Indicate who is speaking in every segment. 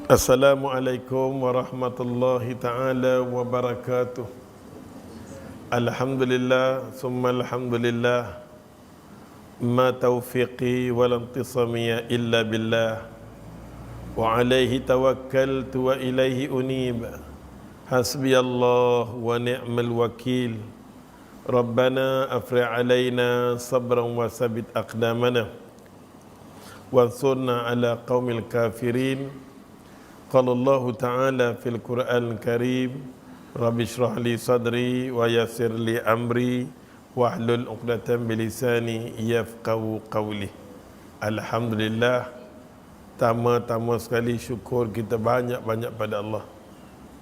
Speaker 1: Assalamualaikum warahmatullahi ta'ala wabarakatuh. Alhamdulillah, summa alhamdulillah. Ma taufiqi walantisamiya illa billah. Wa alaihi tawakkaltu wa ilaihi unib. Hasbiyallah wa ni'mal wakil. Rabbana afri' alaina sabran wa sabit aqdamana. Wansurna ala qaumil kafirin. Qala Allah Ta'ala fil Qur'an Al-Karim, Rabbi shrah li sadri wa yassir li amri wahlul 'uqdatam bilisani yafqahu qawli. Alhamdulillah, tama-tama sekali syukur kita banyak-banyak pada Allah.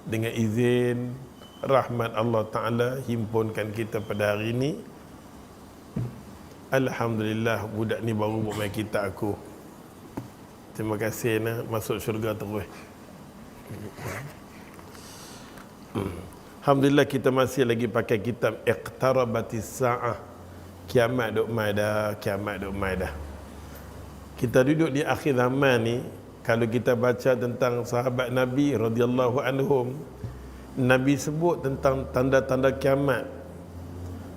Speaker 1: Dengan izin rahmat Allah Ta'ala himpunkan kita pada hari ini. Alhamdulillah, budak ni baru buat main kita aku. Terima kasih nak masuk syurga terus. Alhamdulillah kita masih lagi pakai kitab Iqtarabatis Sa'ah. Kiamat duk mai dah, kiamat duk mai dah. Kita duduk di akhir zaman ni, kalau kita baca tentang sahabat Nabi radhiyallahu anhum, Nabi sebut tentang tanda-tanda kiamat.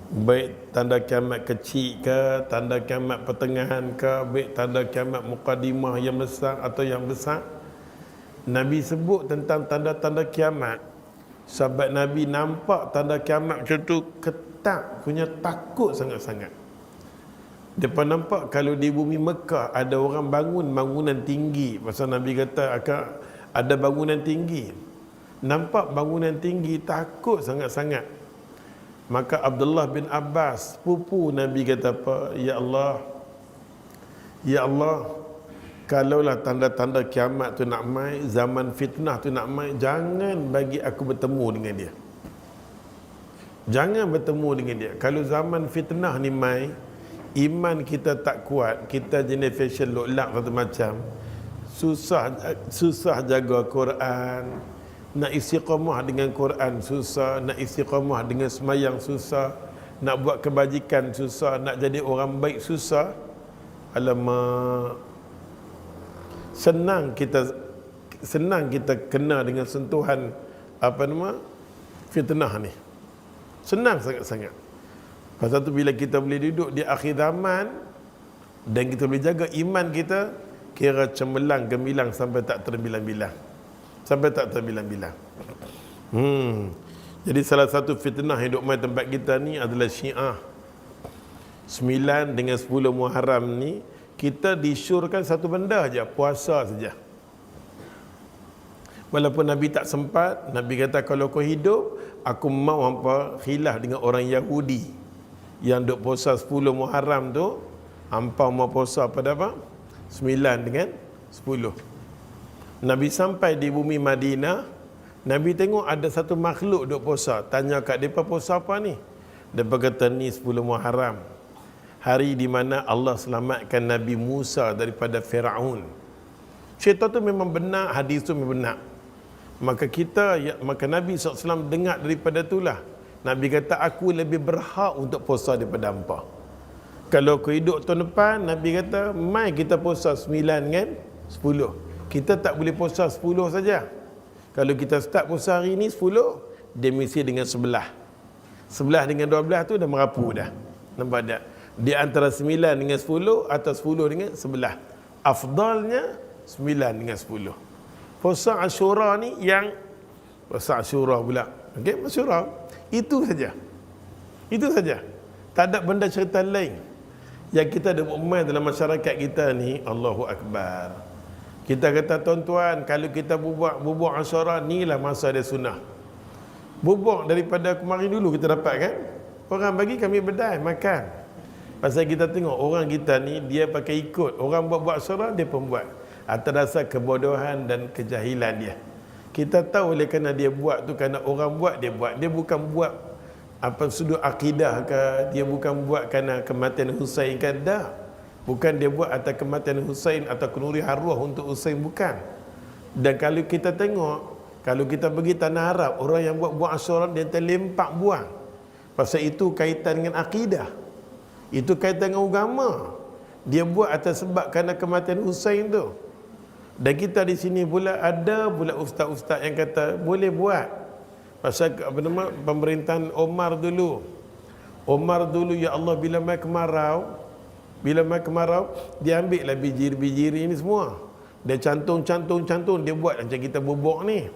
Speaker 1: Baik tanda kiamat kecil ke, tanda kiamat pertengahan ke, baik tanda kiamat muqaddimah yang besar atau yang besar. Nabi sebut tentang tanda-tanda kiamat. Sahabat Nabi nampak tanda kiamat macam tu, ketak punya, takut sangat-sangat. Depa nampak kalau di bumi Mekah ada orang bangun bangunan tinggi. Pasal Nabi kata akan ada bangunan tinggi. Nampak bangunan tinggi, takut sangat-sangat. Maka Abdullah bin Abbas, sepupu Nabi, kata apa? Ya Allah, kalaulah tanda-tanda kiamat tu nak mai, zaman fitnah tu nak mai, jangan bagi aku bertemu dengan dia. Jangan bertemu dengan dia. Kalau zaman fitnah ni mai, iman kita tak kuat, kita jenis fashion lock-lock satu macam, susah jaga Quran, nak istiqamah dengan Quran susah, nak istiqamah dengan semayang susah, nak buat kebajikan susah, nak jadi orang baik susah. Alamak, senang kita kena dengan sentuhan fitnah ni. Senang sangat-sangat. Pasal tu bila kita boleh duduk di akhir zaman dan kita boleh jaga iman kita, kira cemerlang gemilang sampai tak terbilang-bilang. Jadi salah satu fitnah hidup mai tempat kita ni adalah Syiah. 9 dengan 10 Muharram ni kita disyorkan satu benda aja, puasa saja. Walaupun Nabi tak sempat, Nabi kata kalau kau hidup, aku mau hampa khilaf dengan orang Yahudi yang duk puasa 10 Muharram tu, hampa mau puasa pada apa? 9 dengan 10. Nabi sampai di bumi Madinah, Nabi tengok ada satu makhluk duk puasa. Tanya kat depa, puasa apa ni? Depa kata ni 10 Muharram, hari di mana Allah selamatkan Nabi Musa daripada Firaun. Syaitan tu memang benar, hadis tu memang benar. Maka Nabi SAW dengar daripada itulah. Nabi kata aku lebih berhak untuk puasa daripada hampa. Kalau kau hidup tahun depan, Nabi kata mai kita puasa 9 dengan 10. Kita tak boleh puasa 10 saja. Kalau kita start puasa hari ni 10, dia mesti dengan 11 dengan 12 tu dah merapu dah. Nampak tak? Di antara 9 dengan 10 atau 10 dengan 11. Afdalnya 9 dengan 10. Puasa Ashura ni yang puasa Ashura pula. Okey, Ashura. Itu saja. Tak ada benda cerita lain. Yang kita ada buat dalam masyarakat kita ni, Allahu Akbar. Kita kata tuan-tuan, kalau kita bubuh Ashura ni lah masa dia sunnah. Bubuh daripada kemarin dulu kita dapat kan? Orang bagi kami bedai makan. Pasal kita tengok orang kita ni, dia pakai ikut. Orang buat Ashura, dia pun buat. Atas dasar kebodohan dan kejahilan dia. Kita tahu oleh kerana dia buat tu, kerana orang buat, dia buat. Dia bukan buat sudut akidah ke, dia bukan buat kerana kematian Husain kan, dah. Bukan dia buat atas kematian Husain atau kenuri arwah untuk Husain, bukan. Dan kalau kita tengok, kalau kita pergi tanah Arab, orang yang buat Ashura, dia terlempak buang. Pasal itu kaitan dengan akidah. Itu kaitan dengan agama. Dia buat atas sebab kerana kematian Husain tu. Dan kita di sini pula ada pula ustaz-ustaz yang kata boleh buat. Pasal apa nama pemerintahan Omar dulu. Omar dulu, ya Allah, bila mai kemarau, dia ambil lah bijir-bijir ini semua. Dia cantung, dia buat macam kita bubuk ni.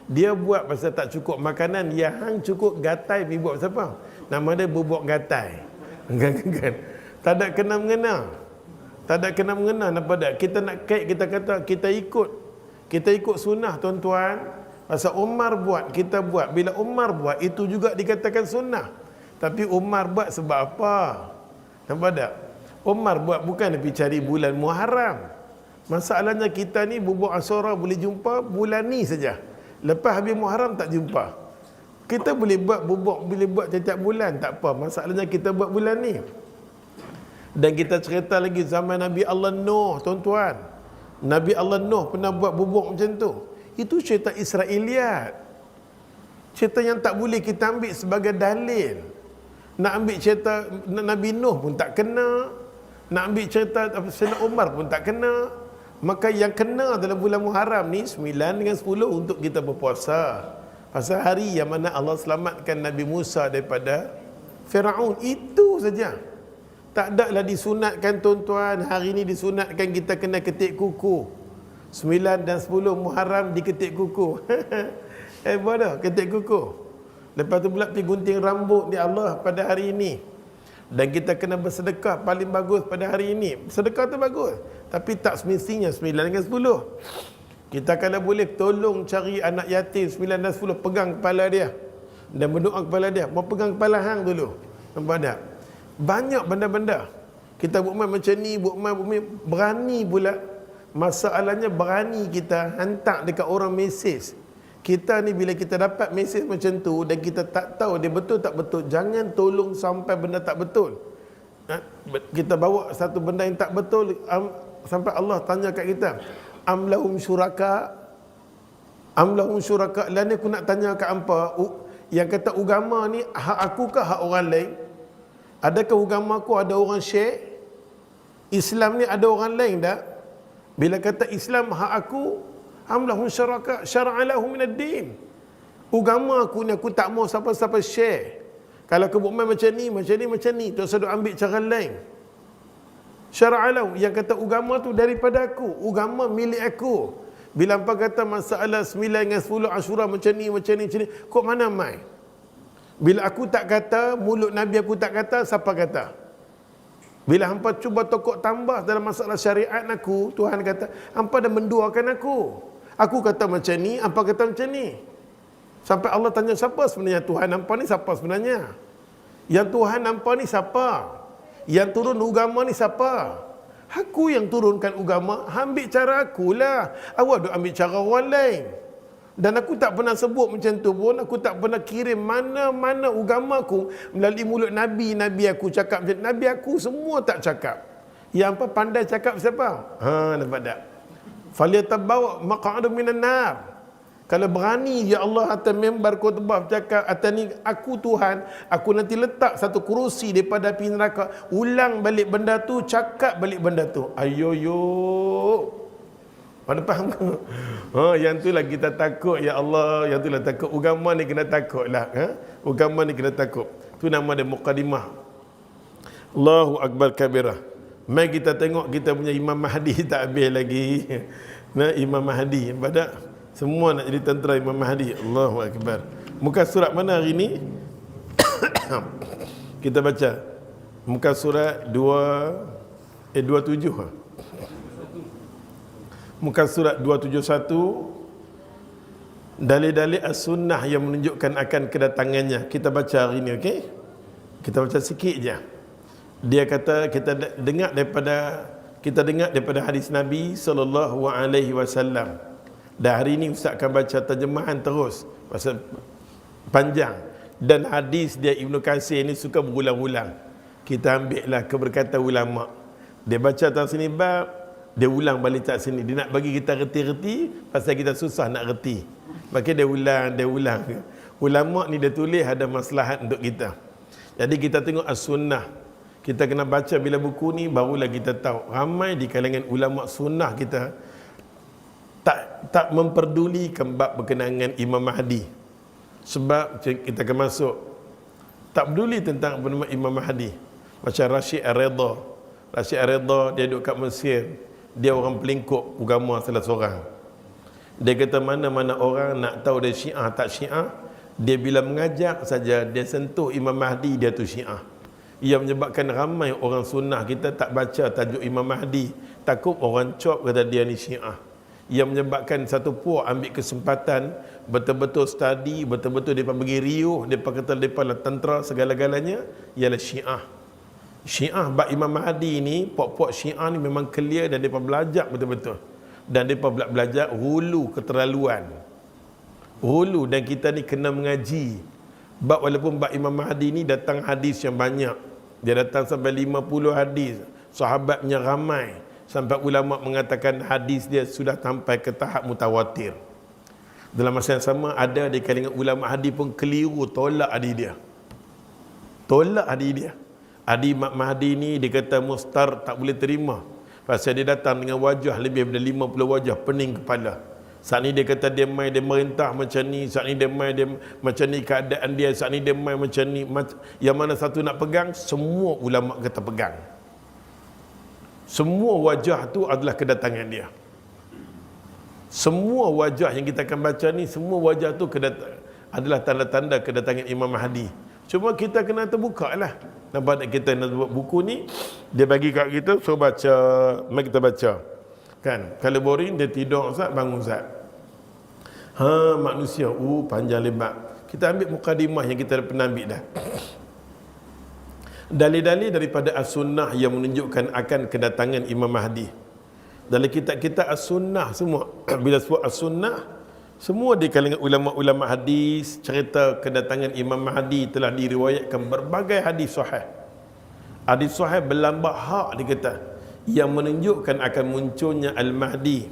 Speaker 1: Dia buat pasal tak cukup makanan, yang hang cukup gatai pergi buat pasal apa? Nama dia bubuk gatai. Kan? Tak ada kena-mengena. Tak ada kena mengena, nampak tak? Kita nak kait, kita kata kita ikut sunnah, tuan-tuan. Pasal Umar buat, kita buat. Bila Umar buat, itu juga dikatakan sunnah. Tapi Umar buat sebab apa? Nampak tak? Umar buat bukan pergi cari bulan Muharram. Masalahnya kita ni bubuk Asyura boleh jumpa bulan ni saja. Lepas habis Muharram tak jumpa. Kita boleh buat bubuk, boleh buat setiap bulan, tak apa. Masalahnya kita buat bulan ni. Dan kita cerita lagi zaman Nabi Allah Nuh, tuan-tuan. Nabi Allah Nuh pernah buat bubuk macam tu. Itu cerita Israeliat. Cerita yang tak boleh kita ambil sebagai dalil. Nak ambil cerita Nabi Nuh pun tak kena. Nak ambil cerita Sayyidina Umar pun tak kena. Maka yang kena dalam bulan Muharram ni 9 dengan 10 untuk kita berpuasa. Pasal hari yang mana Allah selamatkan Nabi Musa daripada Firaun. Itu saja. Tak ada lah disunatkan, tuan-tuan. Hari ni disunatkan kita kena ketik kuku. 9 dan 10 Muharram diketik kuku. Bodoh, ketik kuku. Lepas tu pula pergi gunting rambut di Allah pada hari ini. Dan kita kena bersedekah paling bagus pada hari ini. Sedekah tu bagus. Tapi tak semestinya 9 dengan 10. Kita kalau boleh tolong cari anak yatim 9 dan 10. Pegang kepala dia. Dan berdoa kepala dia. Mau pegang kepala hang dulu. Nampak tak? Banyak benda-benda. Kita buat main macam ni, buat main berani pula. Masalahnya berani kita hantar dekat orang mesej. Kita ni bila kita dapat mesej macam tu dan kita tak tahu dia betul tak betul, jangan tolong sampai benda tak betul. Kita bawa satu benda yang tak betul sampai Allah tanya kat kita, am lahum syuraka lah ni. Aku nak tanya kat hampa, yang kata agama ni hak aku ke hak orang lain? Adakah agama aku ada orang syekh? Islam ni ada orang lain tak? Bila kata Islam hak aku, am lahum syuraka syara'a lahum minad din. Agama aku ni aku tak mau siapa-siapa syekh. Kalau aku buat macam ni, tak usah ambil cara lain. Syara'a lahum, yang kata agama tu daripada aku, agama milik aku. Bila hampa kata masalah 9 dengan 10 Asyura macam ni, kok mana mai? Bila aku tak kata, mulut Nabi aku tak kata, siapa kata? Bila hampa cuba tokok tambah dalam masalah syariat aku, Tuhan kata, hampa dah menduakan aku. Aku kata macam ni, hampa kata macam ni. Sampai Allah tanya, siapa sebenarnya Tuhan hampa ni? Siapa sebenarnya? Yang Tuhan hampa ni siapa? Yang turun agama ni siapa? Aku yang turunkan agama, ambil cara akulah. Awak duk ambil cara orang lain. Dan aku tak pernah sebut macam tu pun. Aku tak pernah kirim mana-mana agama aku melalui mulut Nabi. Nabi aku cakap macam Nabi aku semua tak cakap. Yang apa pandai cakap siapa? Nampak tak? Falyatabawwa maq'adahu minan nar. Kalau berani ya Allah atas mimbar khutbah cakap atas ni aku Tuhan, aku nanti letak satu kerusi daripada api neraka. Ulang balik benda tu, cakap balik benda tu. Ayo yo. Pada faham ke? Yang tu lah kita takut ya Allah, yang tu lah takut. Agama ni kena takut lah. Agama ni kena takut. Tu nama dia muqaddimah. Allahu Akbar kabirah. Mari kita tengok kita punya Imam Mahdi tak habis lagi. Nah, Imam Mahdi. Pada semua nak jadi tentera Imam Mahdi. Allahu Akbar. Muka surat mana hari ni? Kita baca. Muka surat 27. Muka surat 271. Dalil-dalil as-sunnah yang menunjukkan akan kedatangannya. Kita baca hari ini, okey? Kita baca sikit je. Dia kata kita dengar daripada hadis Nabi sallallahu alaihi wasallam. Dan hari ini Ustaz akan baca terjemahan terus pasal panjang. Dan hadis dia Ibnu Katsir ni suka berulang-ulang. Kita ambillah keberkatan ulama. Dia baca atas sini bab, dia ulang balik tak sini. Dia nak bagi kita reti-reti pasal kita susah nak reti. Maka dia ulang. Ulama ni dia tulis ada maslahat untuk kita. Jadi kita tengok as-sunnah. Kita kena baca bila buku ni barulah kita tahu. Ramai di kalangan ulama sunnah kita tak memperdulikan bab berkenaan dengan Imam Mahdi. Sebab kita akan masuk, tak peduli tentang bernama Imam Mahdi. Macam Rashid Ar-Ridha. Rashid Ar-Ridha dia duduk kat Mesir. Dia orang pelingkup agama salah seorang. Dia kata mana-mana orang nak tahu dia Syiah tak Syiah, dia bila mengajak saja dia sentuh Imam Mahdi, dia tu Syiah. Ia menyebabkan ramai orang sunnah kita tak baca tajuk Imam Mahdi, takut orang cop kata dia ni Syiah. Ia menyebabkan satu puak ambil kesempatan betul-betul study, betul-betul mereka bagi riuh, mereka kata mereka lah tentera segala-galanya, ialah Syiah. Syiah bab Imam Mahdi ni, puak-puak Syiah ni memang clear dan mereka belajar betul-betul. Dan mereka belajar hulu keterlaluan. Hulu, dan kita ni kena mengaji. Bab walaupun bab Imam Mahdi ni datang hadis yang banyak. Dia datang sampai 50 hadis. Sahabatnya ramai. Sampai ulama mengatakan hadis dia sudah sampai ke tahap mutawatir. Dalam masa yang sama ada di kalangan ulama hadis pun keliru tolak hadis dia. Tolak hadis dia. Hadis Imam Mahdi ni dia kata mustar, tak boleh terima. Pasal dia datang dengan wajah lebih daripada 50 wajah, pening kepala. Saat ni dia kata dia main, dia merintah macam ni. Saat ni dia main, dia macam ni keadaan dia. Saat ni dia main macam ni. Yang mana satu nak pegang, semua ulama kata pegang. Semua wajah tu adalah kedatangan dia. Semua wajah yang kita akan baca ni, semua wajah tu adalah tanda-tanda kedatangan Imam Mahdi. Cuma kita kena terbuka lah. Nampak tak kita nak buat buku ni, dia bagi kat kita, so baca, mari kita baca. Kan? Kalau boring, dia tidur, Ustaz, bangun Ustaz. Manusia, panjang lebar. Kita ambil mukadimah yang kita pernah ambil dah. Dalil-dalil daripada As-Sunnah yang menunjukkan akan kedatangan Imam Mahdi. Dalam kitab-kitab As-Sunnah semua, bila sebut As-Sunnah, semua di kalangan ulama-ulama hadis cerita kedatangan Imam Mahdi telah diriwayatkan berbagai hadis sahih. Hadis sahih berlambak hak dikata yang menunjukkan akan munculnya Al-Mahdi.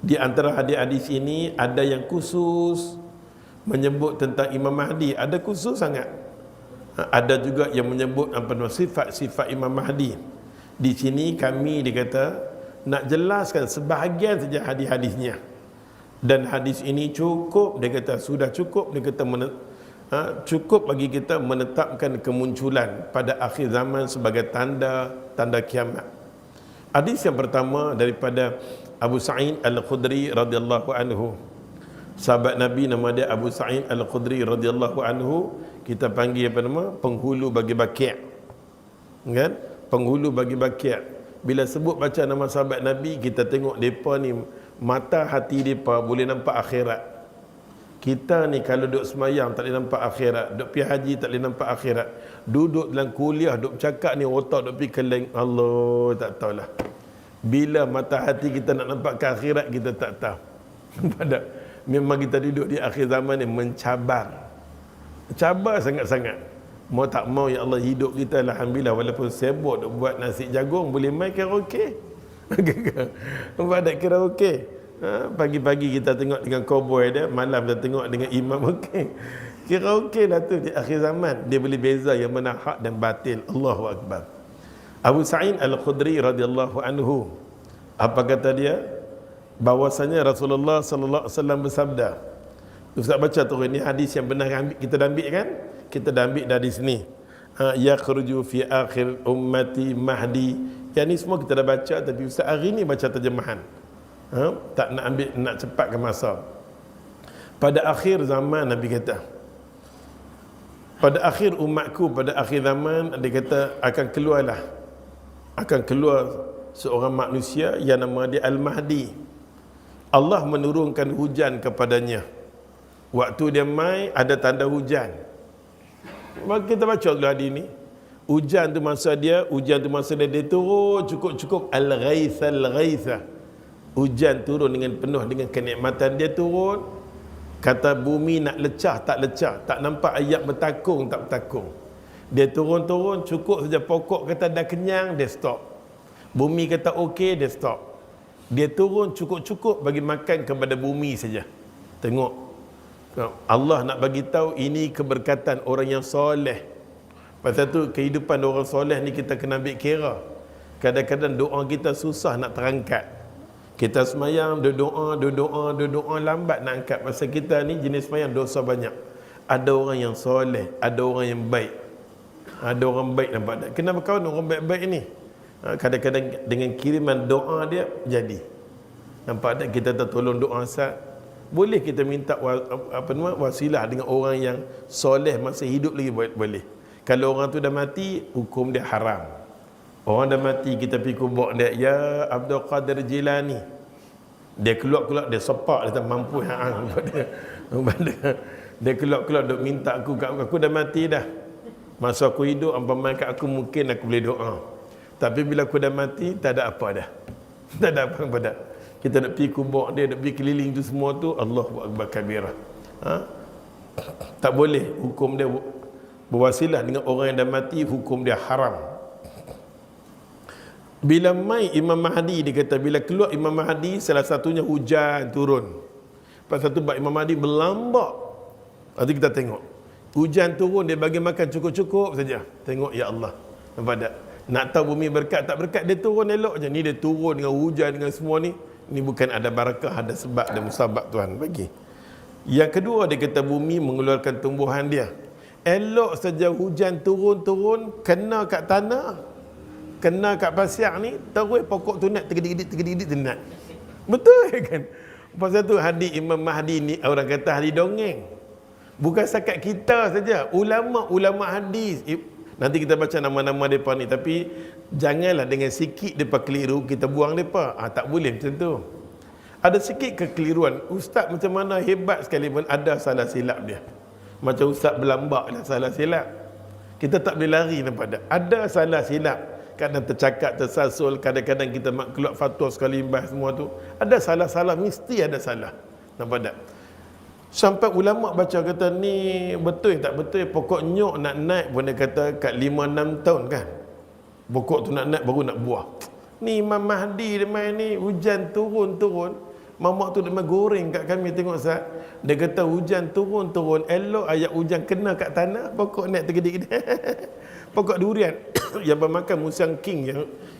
Speaker 1: Di antara hadis-hadis ini ada yang khusus menyebut tentang Imam Mahdi, ada khusus sangat. Ada juga yang menyebut sifat-sifat Imam Mahdi. Di sini kami dikata nak jelaskan sebahagian saja hadis-hadisnya. Dan hadis ini cukup, dia kata sudah cukup, dia kata cukup bagi kita menetapkan kemunculan pada akhir zaman sebagai tanda kiamat. Hadis yang pertama daripada Abu Sa'id Al-Khudri radhiyallahu anhu. Sahabat Nabi nama dia Abu Sa'id Al-Khudri radhiyallahu anhu, kita panggil apa nama? Penghulu bagi Baqi'. Kan? Penghulu bagi Baqi'. Bila sebut baca nama sahabat Nabi, kita tengok depa ni mata hati mereka boleh nampak akhirat. Kita ni kalau duduk semayang tak boleh nampak akhirat, duduk pergi haji tak boleh nampak akhirat, duduk dalam kuliah duduk bercakap ni otak duduk pergi keleng, Allah tak tahulah. Bila mata hati kita nak nampak ke akhirat, kita tak tahu. Pada memang kita duduk di akhir zaman ni mencabar. Cabar sangat-sangat. Mau tak mau ya Allah hidup kita alhamdulillah, walaupun sibuk duk buat nasi jagung, boleh main karaoke. Nampak tak karaoke? Pagi-pagi kita tengok dengan cowboy dia, malam kita tengok dengan imam. Okey, karaoke lah tu di akhir zaman. Dia boleh beza yang mana hak dan batil. Allahu Akbar. Abu Sa'id Al-Khudri radhiyallahu anhu, apa kata dia? Bahwasanya Rasulullah sallallahu alaihi wasallam bersabda. Ustaz baca tu, ini hadis yang benar kita dah ambil kan? Kita dah ambil dari sini. Yakhruju fi akhir ummati Mahdi. Yang ni semua kita dah baca, tapi Ustaz hari ni baca terjemahan. Tak nak ambil, nak cepatkan masa. Pada akhir zaman Nabi kata, pada akhir umatku, pada akhir zaman dia kata akan keluar seorang manusia yang nama dia Al-Mahdi. Allah menurunkan hujan kepadanya. Waktu dia mai ada tanda hujan. Maka kita baca dulu hadis ni. Hujan tu masa dia turun cukup al-ghaitha. Hujan turun dengan penuh dengan kenikmatan dia turun. Kata bumi nak lecah, tak nampak ayat bertakung, tak bertakung. Dia turun cukup saja, pokok kata dah kenyang, dia stop. Bumi kata okey, dia stop. Dia turun cukup bagi makan kepada bumi saja. Tengok, Allah nak bagi tahu ini keberkatan orang yang soleh. Pasal tu kehidupan orang soleh ni kita kena ambil kira. Kadang-kadang doa kita susah nak terangkat. Kita semayang, doa lambat nak angkat. Pasal kita ni jenis semayang dosa banyak. Ada orang yang soleh, ada orang yang baik. Ada orang baik, nampak tak? Kenapa kawan orang baik-baik ni? Kadang-kadang dengan kiriman doa dia jadi. Nampak tak? Kita tertolong doa Ustaz. Boleh kita minta wasilah dengan orang yang soleh masih hidup lagi, boleh. Kalau orang tu dah mati, hukum dia haram. Orang dah mati, kita pergi kubur dia, ya Abdul Qadir Jilani. Dia keluar, dia sepak, dia tak mampu hang. Dia keluar duk minta aku dah mati dah. Masa aku hidup, ampun kat aku mungkin aku boleh doa. Tapi bila aku dah mati, tak ada apa dah. Tak ada apa-apa dah. Kita nak pergi kubur dia, nak pergi keliling tu semua tu, Allahu Akbar kabirah. Tak boleh. Hukum dia berwasilah dengan orang yang dah mati, hukum dia haram. Bila mai Imam Mahdi, dia kata bila keluar Imam Mahdi, salah satunya hujan turun. Lepas tu Imam Mahdi berlambak. Nanti kita tengok. Hujan turun, dia bagi makan cukup-cukup saja. Tengok, ya Allah. Nampak tak? Nak tahu bumi berkat tak berkat, dia turun elok je. Ni dia turun dengan hujan, dengan semua ni. Ni bukan ada barakah, ada sebab dan musabab Tuhan bagi. Yang kedua, dia kata bumi mengeluarkan tumbuhan dia. Elok saja hujan turun, kena kat tanah, kena kat pasir ni, terus pokok tu nak tergedik-gedik tenat. Betul kan? Pasal tu hadis Imam Mahdi ni, orang kata hadis dongeng. Bukan setakat kita saja, ulama hadis. Nanti kita baca nama-nama mereka ni, tapi janganlah dengan sikit mereka keliru kita buang mereka. Tak boleh macam tu. Ada sikit kekeliruan, ustaz macam mana hebat sekalipun ada salah silap dia. Macam ustaz berlambak dah salah silap. Kita tak boleh lari, nampak tak? Ada salah silap. Kadang tercakap, tersasul, kadang-kadang kita keluar fatwa sekali imbas semua tu. Ada salah-salah, mesti ada salah. Nampak tak? Sampai ulama baca kata ni betul tak betul, pokok nyok nak naik pun dia kata kat 5-6 tahun kan. Pokok tu nak naik baru nak buah. Ni Imam Mahdi dia main ni, hujan turun. Mamak tu dia main goreng kat kami tengok Ustaz. Dia kata hujan turun, elok ayat hujan kena kat tanah, pokok naik tergedik-gedik. Pokok durian yang bermakan musang king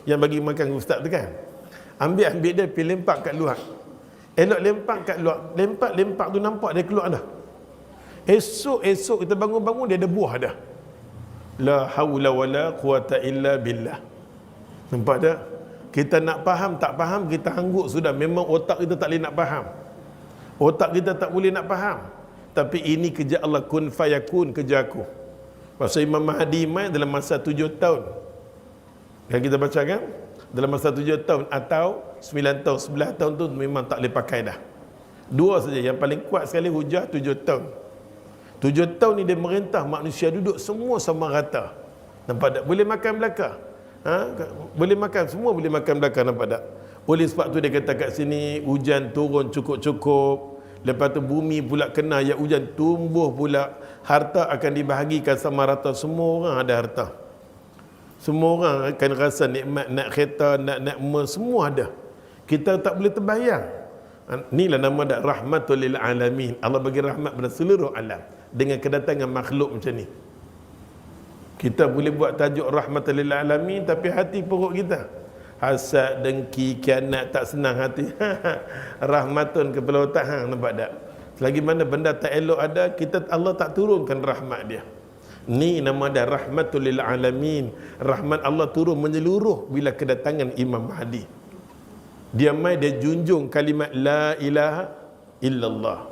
Speaker 1: yang bagi makan ustaz tu kan. Ambil dia pergi lempak kat luar. Elok lempak kat luar, lempak tu nampak dia keluar dah. Esok kita bangun dia ada buah dah. La haula wala quwata illa billah. Nampak tak? Kita nak faham tak faham, kita hangguk sudah. Memang otak kita tak boleh nak faham. Otak kita tak boleh nak faham. Tapi ini kerja Allah, kun fayakun, kerja aku. Pasal Imam Mahdi main dalam masa 7 tahun. Yang kita baca kan? Dalam masa 7 tahun atau 9 tahun, 11 tahun tu memang tak boleh pakai dah. 2 saja. Yang paling kuat sekali hujah 7 tahun. 7 tahun ni dia merintah manusia duduk semua sama rata. Nampak tak? Boleh makan belakang. Boleh makan, semua boleh makan belakang, nampak tak? Oleh sebab tu dia kata kat sini hujan turun cukup-cukup. Lepas tu bumi pula kena ya hujan, tumbuh pula, harta akan dibahagikan sama rata, semua orang ada harta. Semua orang akan rasa nikmat, nak kereta, nak emas, semua ada. Kita tak boleh terbayang. Inilah nama dak rahmatul lil alamin. Allah bagi rahmat pada seluruh alam dengan kedatangan makhluk macam ni. Kita boleh buat tajuk rahmatul lil alamin, tapi hati perut kita hasad, dengki, kianat, tak senang hati. Rahmatun kepala otak hang, nampak tak? Selagi mana benda tak elok ada, kita Allah tak turunkan rahmat dia. Ni nama dia rahmatul lil alamin. Rahmat Allah turun menyeluruh bila kedatangan Imam Mahdi. Dia mai dia junjung kalimat la ilaha illallah.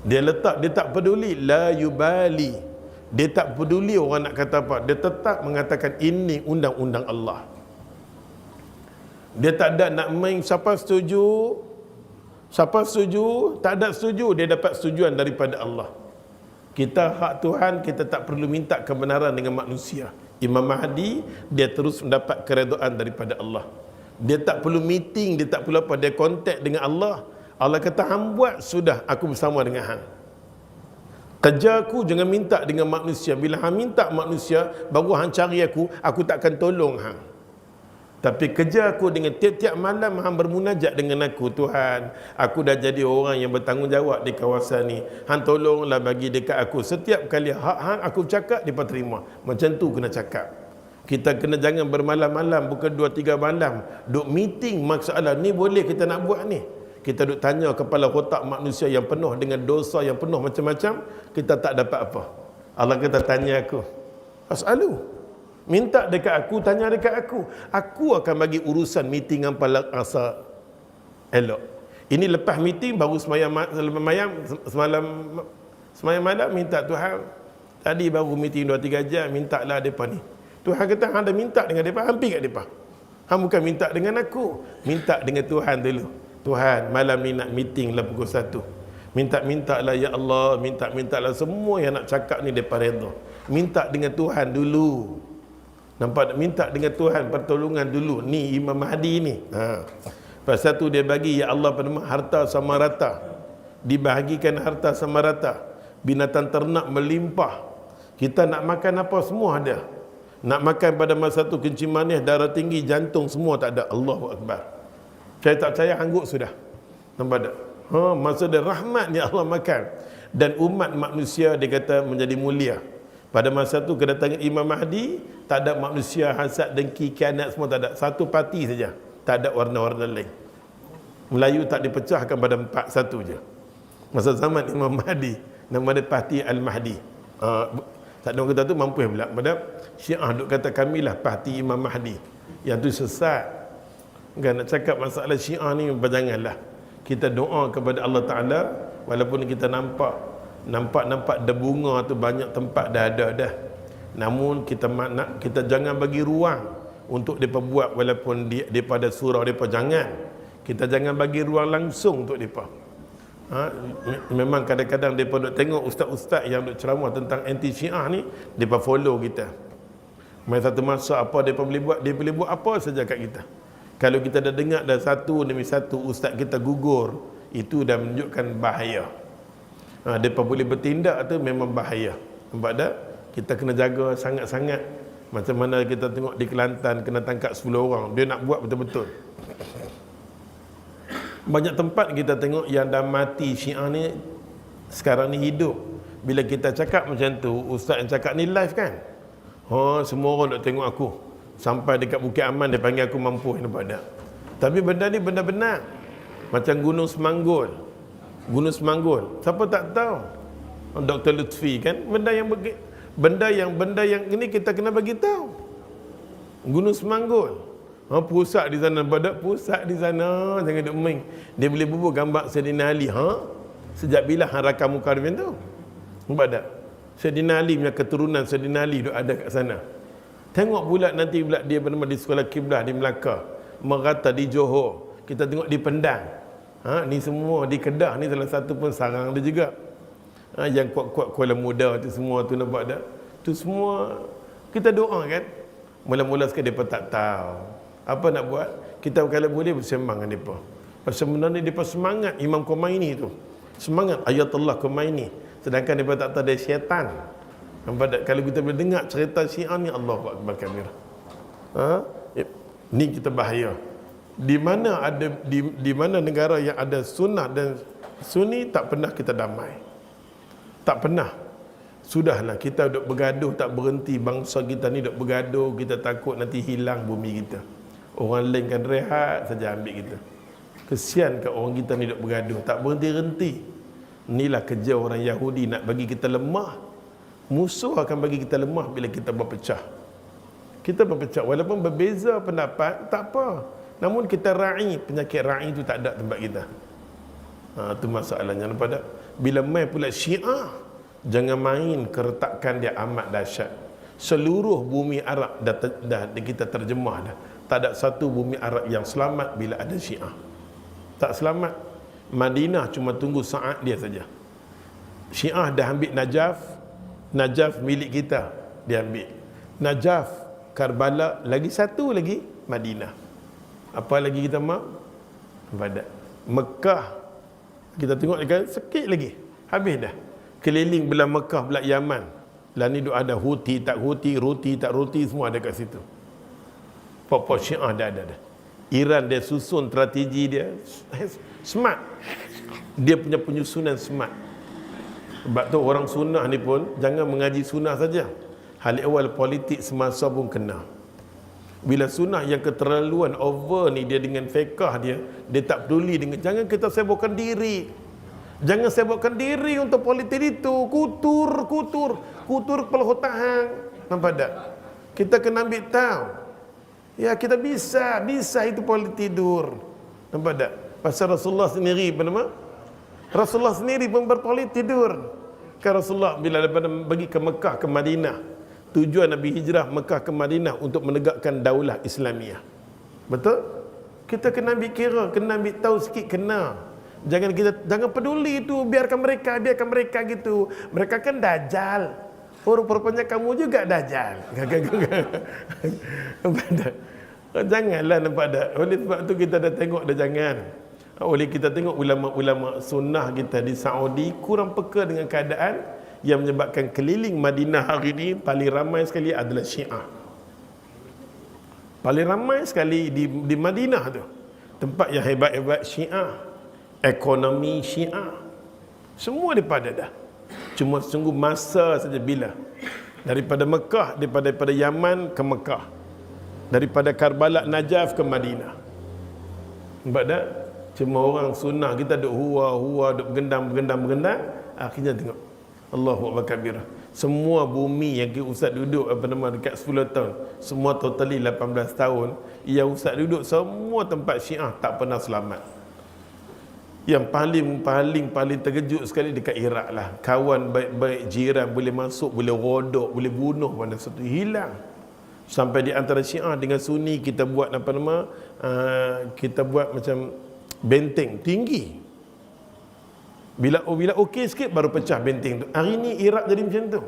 Speaker 1: Dia letak, dia tak peduli la yubali. Dia tak peduli orang nak kata apa. Dia tetap mengatakan ini undang-undang Allah. Dia tak ada nak main siapa setuju, tak ada setuju, dia dapat setujuan daripada Allah. Kita hak Tuhan, kita tak perlu minta kebenaran dengan manusia. Imam Mahdi, dia terus mendapat keredaan daripada Allah. Dia tak perlu meeting, dia tak perlu apa, dia kontak dengan Allah. Allah kata, hang buat, sudah, aku bersama dengan hang. Kerja aku jangan minta dengan manusia. Bila hang minta manusia, baru hang cari aku takkan tolong hang. Tapi kerja aku dengan tiap-tiap malam hang bermunajat dengan aku, Tuhan, aku dah jadi orang yang bertanggungjawab di kawasan ni. Hang tolonglah bagi dekat aku. Setiap kali hak hang aku cakap, dia terima. Macam tu kena cakap. Kita kena jangan bermalam-malam, bukan 2-3 malam duk meeting masalah ni boleh kita nak buat ni. Kita duk tanya kepala otak manusia yang penuh dengan dosa, yang penuh macam-macam, kita tak dapat apa. Allah kata tanya aku. As'alu. Minta dekat aku, tanya dekat aku. Aku akan bagi urusan meeting yang paling asa elok. Ini lepas meeting baru semayang malam minta Tuhan. Tadi baru meeting 2-3 jam, minta lah mereka ni. Tuhan kata, hang dah minta dengan mereka, hampir kat mereka. Hang bukan minta dengan aku, minta dengan Tuhan dulu. Tuhan, malam ni nak meeting lah pukul 1. Minta-minta lah ya Allah, minta-minta lah semua yang nak cakap ni mereka redha. Minta dengan Tuhan dulu. Nampak tak? Minta dengan Tuhan pertolongan dulu. Ni Imam Mahdi ni. Pasal tu dia bagi, ya Allah pada harta sama rata. Dibahagikan harta sama rata. Binatang ternak melimpah. Kita nak makan apa semua ada. Nak makan pada masa tu kencing manis, darah tinggi, jantung semua tak ada. Allahu Akbar. Saya tak percaya, hanggut sudah. Nampak tak? Masa dia rahmat ni Allah makan. Dan umat manusia dia kata menjadi mulia. Pada masa tu kedatangan Imam Mahdi, tak ada manusia hasad, dengki, kianat semua tak ada. Satu parti saja. Tak ada warna-warna lain. Melayu tak dipecahkan pada 4, satu je. Masa zaman Imam Mahdi, nama dia Parti Al-Mahdi. Tak ada orang kata tu mampu pula. Pada Syiah duk kata kamilah parti Imam Mahdi. Yang tu sesat. Kan nak cakap masalah Syiah ni, janganlah. Kita doa kepada Allah Ta'ala, walaupun kita nampak ada bunga tu banyak tempat dah ada dah. Namun kita jangan bagi ruang untuk mereka buat, walaupun daripada surau mereka jangan. Kita jangan bagi ruang langsung untuk mereka. Memang kadang-kadang mereka duk tengok ustaz-ustaz yang duk ceramah tentang anti Syiah ni, mereka follow kita. Satu masa apa mereka boleh buat, dia boleh buat apa saja kat kita. Kalau kita dah dengar dah satu demi satu ustaz kita gugur, itu dah menunjukkan bahaya. Mereka boleh bertindak tu memang bahaya. Nampak tak? Kita kena jaga sangat-sangat. Macam mana kita tengok di Kelantan kena tangkap 10 orang, dia nak buat betul-betul. Banyak tempat kita tengok yang dah mati Syiah ni sekarang ni hidup. Bila kita cakap macam tu, ustaz yang cakap ni live kan, semua orang nak tengok aku. Sampai dekat Bukit Aman dia panggil aku mampu, nampak tak? Tapi benda ni benda benar. Macam Gunung Semanggul. Siapa tak tahu? Dr. Lutfi kan, benda yang ini kita kena bagi tahu. Gunung Semanggul. Pusat di sana, pusat di sana, jangan duk main. Dia boleh bubuh gambar Sayyidina Ali. Sejak bila hang rakam muka dia tu? Nampak tak? Sayyidina Ali punya keturunan Sayyidina Ali duk ada kat sana. Tengok pula nanti pula dia bernama di Sekolah Kiblah di Melaka, merata di Johor, kita tengok di Pendang. Ni semua di Kedah ni salah satu pun sarang dia juga. Yang kuat-kuat Kuala Muda tu semua tu, nampak tak? Tu semua kita doa kan. Mula-mula sekali mereka tak tahu. Apa nak buat? Kita kalau boleh bersembang dengan mereka. Sebenarnya mereka semangat Imam Khomeini tu. Semangat Ayatullah Khomeini. Sedangkan mereka tak tahu dia syaitan. Nampak tak? Kalau kita boleh dengar cerita Syiah ni, Allahu Akbar kabir. Ni kita bahaya. Di mana negara yang ada sunnah dan sunni tak pernah kita damai. Tak pernah. Sudahlah kita duk bergaduh tak berhenti. Bangsa kita ni duk bergaduh, kita takut nanti hilang bumi kita. Orang lain kan rehat saja ambil kita. Kesian kat orang kita ni duk bergaduh tak berhenti-henti. Inilah kerja orang Yahudi, nak bagi kita lemah. Musuh akan bagi kita lemah bila kita berpecah. Kita berpecah walaupun berbeza pendapat, tak apa. Namun kita ra'i, penyakit ra'i itu tak ada tempat kita. Itu masalahnya. Nampak tak? Bila main pula Syiah, jangan main, keretakan dia amat dahsyat. Seluruh bumi Arab dah kita terjemah dah. Tak ada satu bumi Arab yang selamat bila ada Syiah. Tak selamat. Madinah cuma tunggu saat dia saja. Syiah dah ambil Najaf. Najaf milik kita, dia ambil. Najaf, Karbala, lagi satu lagi Madinah. Apa lagi kita mahu? Pada Mekah kita tengok kan sikit lagi habis dah. Keliling belah Mekah, belah Yaman. Lah ni duk ada Houthi tak Houthi, Ruti tak Ruti, semua ada kat situ. Pokok Syiah dah ada dah. Iran dia susun strategi dia smart. Dia punya penyusunan smart. Sebab tu orang sunnah ni pun jangan mengaji sunnah saja. Hal awal politik semasa pun kena. Bila sunnah yang keterlaluan over ni, dia dengan fiqah dia tak peduli dengan, jangan kita sibukkan diri. Jangan sibukkan diri untuk politik itu. Kutur kepala otak hang. Nampak tak? Kita kena ambil tahu. Ya, kita bisa itu politik tidur. Nampak tak? Pasal Rasulullah sendiri apa nama? Rasulullah sendiri pun berpolitik tidur. Kan Rasulullah bila daripada pergi ke Mekah ke Madinah, tujuan Nabi hijrah Mekah ke Madinah untuk menegakkan daulah Islamiah. Betul? Kita kena ambil kira, kena ambil tahu sikit, kena. Jangan peduli itu, biarkan mereka gitu. Mereka kan dajjal. Rupanya kamu juga dajjal. Janganlah, nampak tak? Oleh sebab tu kita dah tengok dah, jangan. Oleh kita tengok ulama-ulama sunnah kita di Saudi kurang peka dengan keadaan yang menyebabkan keliling Madinah hari ini paling ramai sekali adalah Syiah. Paling ramai sekali di Madinah tu. Tempat yang hebat-hebat Syiah. Ekonomi Syiah. Semua daripada dah. Cuma sungguh masa saja bila. Daripada Mekah, daripada Yaman ke Mekah. Daripada Karbala Najaf ke Madinah. Nampak tak? Cuma orang sunnah kita duk hua, duk bergendam. Akhirnya tengok. Allahu Akbar kabir. Semua bumi yang ustaz duduk dekat 10 tahun, semua totally 18 tahun, yang ustaz duduk semua tempat Syiah tak pernah selamat. Yang paling terkejut sekali dekat Iraq lah. Kawan baik-baik jiran boleh masuk, boleh rodok, boleh bunuh pada satu, hilang. Sampai di antara Syiah dengan Sunni kita buat kita buat macam benteng tinggi. Bila okey sikit baru pecah benteng tu. Hari ni Iraq jadi macam tu.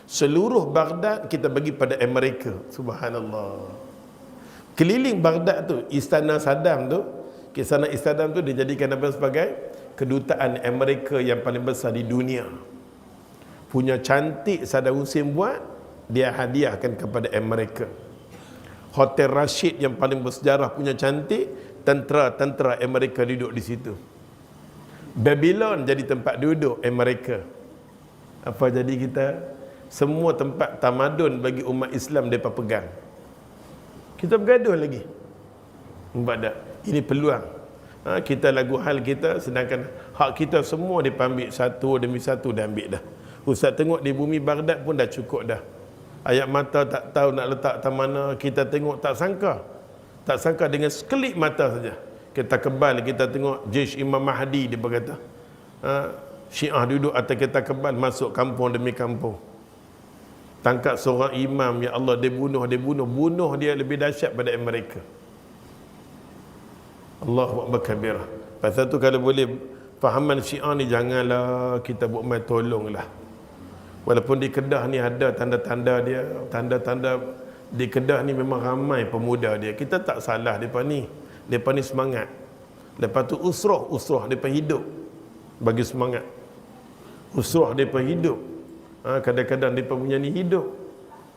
Speaker 1: Seluruh Baghdad kita bagi pada Amerika. Subhanallah. Keliling Baghdad tu, Istana Saddam tu, dijadikan apa sebagai kedutaan Amerika yang paling besar di dunia. Punya cantik Saddam Hussein buat, dia hadiahkan kepada Amerika. Hotel Rashid yang paling bersejarah punya cantik, tentera Amerika duduk di situ. Babylon jadi tempat duduk Amerika. Apa jadi kita? Semua tempat tamadun bagi umat Islam mereka pegang. Kita bergaduh lagi. Nampak tak? Ini peluang. Kita lagu hal kita, sedangkan hak kita semua mereka ambil satu demi satu, dah ambil dah. Ustaz tengok di bumi Baghdad pun dah cukup dah. Ayat mata tak tahu nak letak tak mana, kita tengok tak sangka dengan sekelip mata saja kita kebal, kita tengok Jaish Imam Mahdi, dia berkata Syiah duduk atas kita kebal, masuk kampung demi kampung, tangkap seorang imam, ya Allah, dia bunuh dia lebih dahsyat pada mereka. Allahu Akbar kabir. Pasal tu kalau boleh fahaman Syiah ni janganlah kita buat main, tolonglah. Walaupun di Kedah ni ada tanda-tanda di Kedah ni memang ramai pemuda dia. Kita tak salah mereka ni semangat. Lepas tu usrah mereka hidup bagi semangat. Usrah mereka hidup. Kadang-kadang mereka punya ni hidup.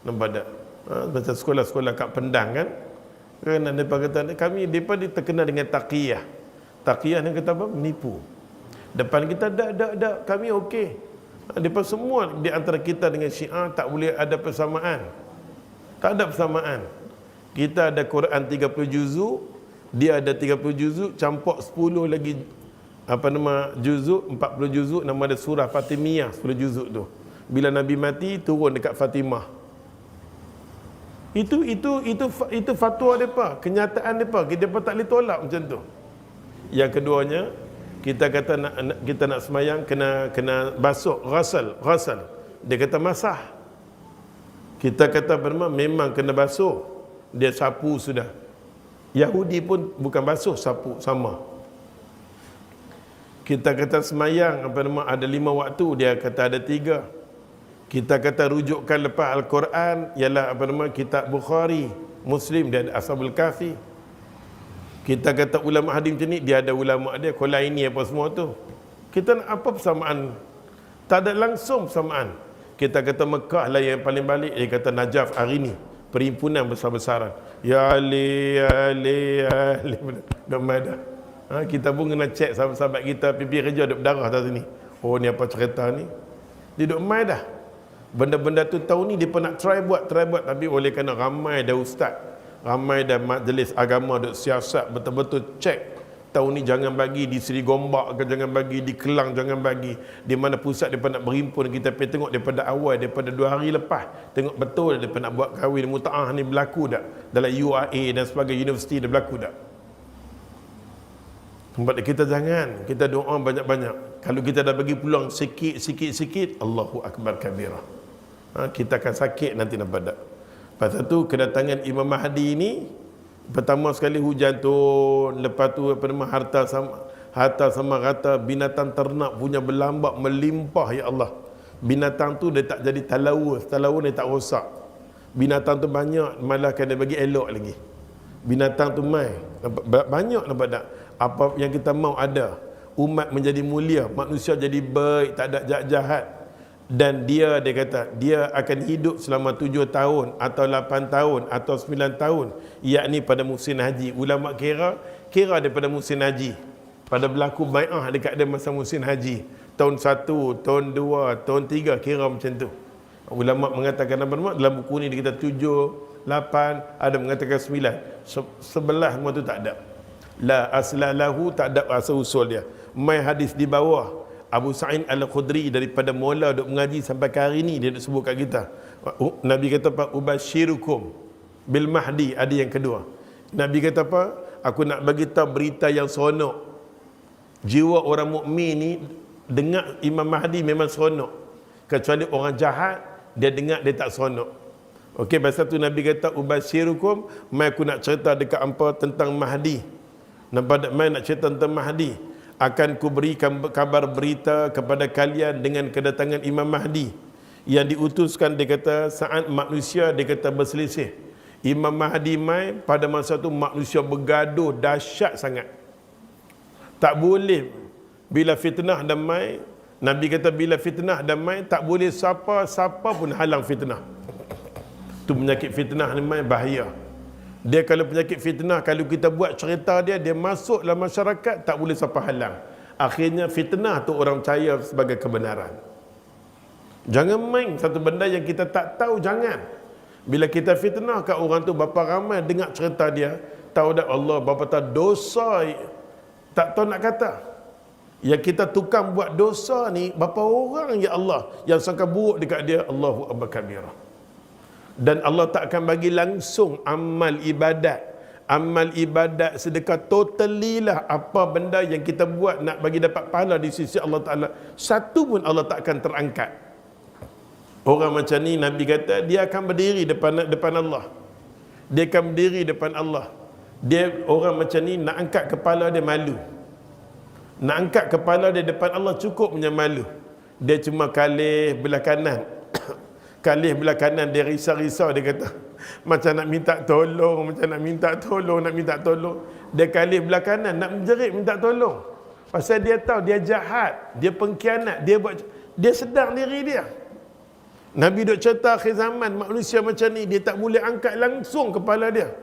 Speaker 1: Nampak tak? Macam sekolah-sekolah kat Pendang kan. Kerana mereka kata mereka terkenal dengan taqiyah. Taqiyah ni kata apa? Menipu. Depan kita dak kami okey. Mereka semua di antara kita dengan Syiah tak boleh ada persamaan. Tak ada persamaan. Kita ada Quran 30 juzuk, dia ada 30 juzuk, campur 10 lagi juzuk, 40 juzuk, nama ada surah Fatimiyah 10 juzuk tu. Bila Nabi mati turun dekat Fatimah. Itu fatwa depa, kenyataan depa. Depa tak boleh tolak macam tu. Yang keduanya, kita kata kita nak semayang kena basuh, ghasal. Dia kata masah. Kita kata memang kena basuh. Dia sapu sudah. Yahudi pun bukan basuh, sapu sama. Kita kata semayang ada 5 waktu, dia kata ada 3. Kita kata rujukan lepas Al-Quran ialah kitab Bukhari, Muslim, dia ada Ashabul Kahfi. Kita kata ulama hadis macam ni, dia ada ulama dia, Khulaini apa semua tu. Kita nak apa persamaan? Tak ada langsung persamaan. Kita kata Mekah lah yang paling balik, dia kata Najaf hari ni, perhimpunan besar-besaran. Ya Ali. Gamai dah. Kita pun kena cek sahabat-sahabat kita, pipi kerja duduk berdarah atas sini. Oh ni apa cerita ni? Dia duduk mai dah. Benda-benda tu tahun ni dia pun nak try buat, tapi oleh kerana ramai dah ustaz, ramai dah majlis agama duk siasat betul-betul cek. Tahun ni jangan bagi di Seri Gombak ke, jangan bagi di Kelang, jangan bagi di mana pusat mereka nak berhimpun. Kita pergi tengok daripada awal, daripada 2 hari lepas, tengok betul mereka nak buat kahwin mutaah ni berlaku tak dalam URA dan sebagainya, universiti dah berlaku tak. Sebab kita jangan, kita doa banyak-banyak. Kalau kita dah bagi peluang sikit, Allahu Akbar kabirah, kita akan sakit nanti nampak tak. Pasal tu kedatangan Imam Mahdi ni, pertama sekali hujan turun, lepas tu harta sama rata, binatang ternak punya berlambak melimpah ya Allah. Binatang tu dia tak jadi talawus dia tak rosak. Binatang tu banyak, malah kena bagi elok lagi. Binatang tu mai banyak nampak tak. Apa yang kita mau ada, umat menjadi mulia, manusia jadi baik, tak ada jahat-jahat. Dan dia kata dia akan hidup selama 7 tahun atau 8 tahun atau 9 tahun, yakni pada musim haji. Ulama kira daripada musim haji, pada berlaku bai'ah dekat dia masa musim haji, tahun 1, tahun 2, tahun 3, kira macam tu. Ulama mengatakan apa, dalam buku ni dia kata 7, 8, ada mengatakan 9, 11 semua tu tak ada. La aslalahu, tak ada asal usul dia. Mai hadis di bawah Abu Sa'id Al-Khudri daripada mula duk mengaji sampai ke hari ni, dia duk sebut kat kita. Nabi kata apa? Ubashirukum bil mahdi, ada yang kedua. Nabi kata apa? Aku nak bagi tahu berita yang seronok. Jiwa orang mukmin ni dengar Imam Mahdi memang seronok. Kecuali orang jahat, dia dengar dia tak seronok. Okey, pasal tu Nabi kata ubashirukum, mai aku nak cerita dekat hangpa tentang Mahdi. Nampak tak, mai nak cerita tentang Mahdi. Akan ku berikan kabar berita kepada kalian dengan kedatangan Imam Mahdi yang diutuskan. Dia kata saat manusia, dia kata berselisih, Imam Mahdi mai pada masa tu manusia bergaduh dahsyat sangat. Tak boleh, bila fitnah dah mai, Nabi kata bila fitnah dah mai, tak boleh siapa pun halang fitnah. Tu penyakit fitnah ni mai bahaya. Dia kalau penyakit fitnah, kalau kita buat cerita dia masuk dalam masyarakat, tak boleh siapa halang. Akhirnya fitnah tu orang percaya sebagai kebenaran. Jangan main satu benda yang kita tak tahu, jangan. Bila kita fitnah kat orang tu, berapa ramai dengar cerita dia, tahu dah Allah, berapa tahu dosa, tak tahu nak kata. Yang kita tukang buat dosa ni, berapa orang ya Allah yang sangka buruk dekat dia, Allahu Akbar kabirah. Dan Allah tak akan bagi langsung amal ibadat. Amal ibadat sedekah totally lah apa benda yang kita buat nak bagi dapat pahala di sisi Allah Ta'ala, satu pun Allah tak akan terangkat. Orang macam ni Nabi kata dia akan berdiri depan Allah. Dia akan berdiri depan Allah. Orang macam ni nak angkat kepala dia malu. Nak angkat kepala dia depan Allah cukup punya malu. Dia cuma kalih belah kanan. Kalih belah kanan, dia risau-risau, dia kata macam nak minta tolong, nak minta tolong. Dia kalih belah kanan, nak menjerit minta tolong. Pasal dia tahu dia jahat, dia pengkhianat, dia sedar diri dia. Nabi duk cerita akhir zaman manusia macam ni, dia tak boleh angkat langsung kepala dia.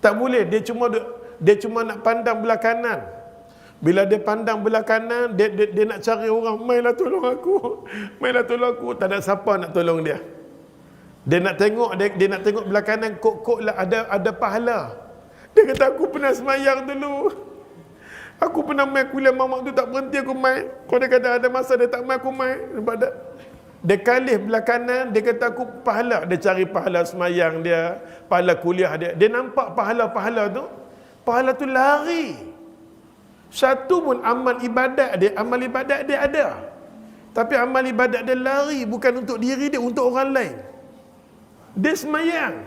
Speaker 1: Tak boleh, dia cuma nak pandang belah kanan. Bila dia pandang belah kanan, dia nak cari orang, mailah tolong aku. Tak ada siapa nak tolong dia. Dia nak tengok belah kanan, kok lah ada pahala. Dia kata aku pernah semayang dulu. Aku pernah main kuliah mamak tu tak berhenti aku main. Kalau dia kata ada masa dia tak main, aku main. Nampak tak? Dia kalih belah kanan, dia kata aku pahala. Dia cari pahala semayang dia, pahala kuliah dia. Dia nampak pahala-pahala tu. Pahala tu lari. Satu pun amal ibadat dia ada. Tapi amal ibadat dia lari, bukan untuk diri dia, untuk orang lain. Dia semayang,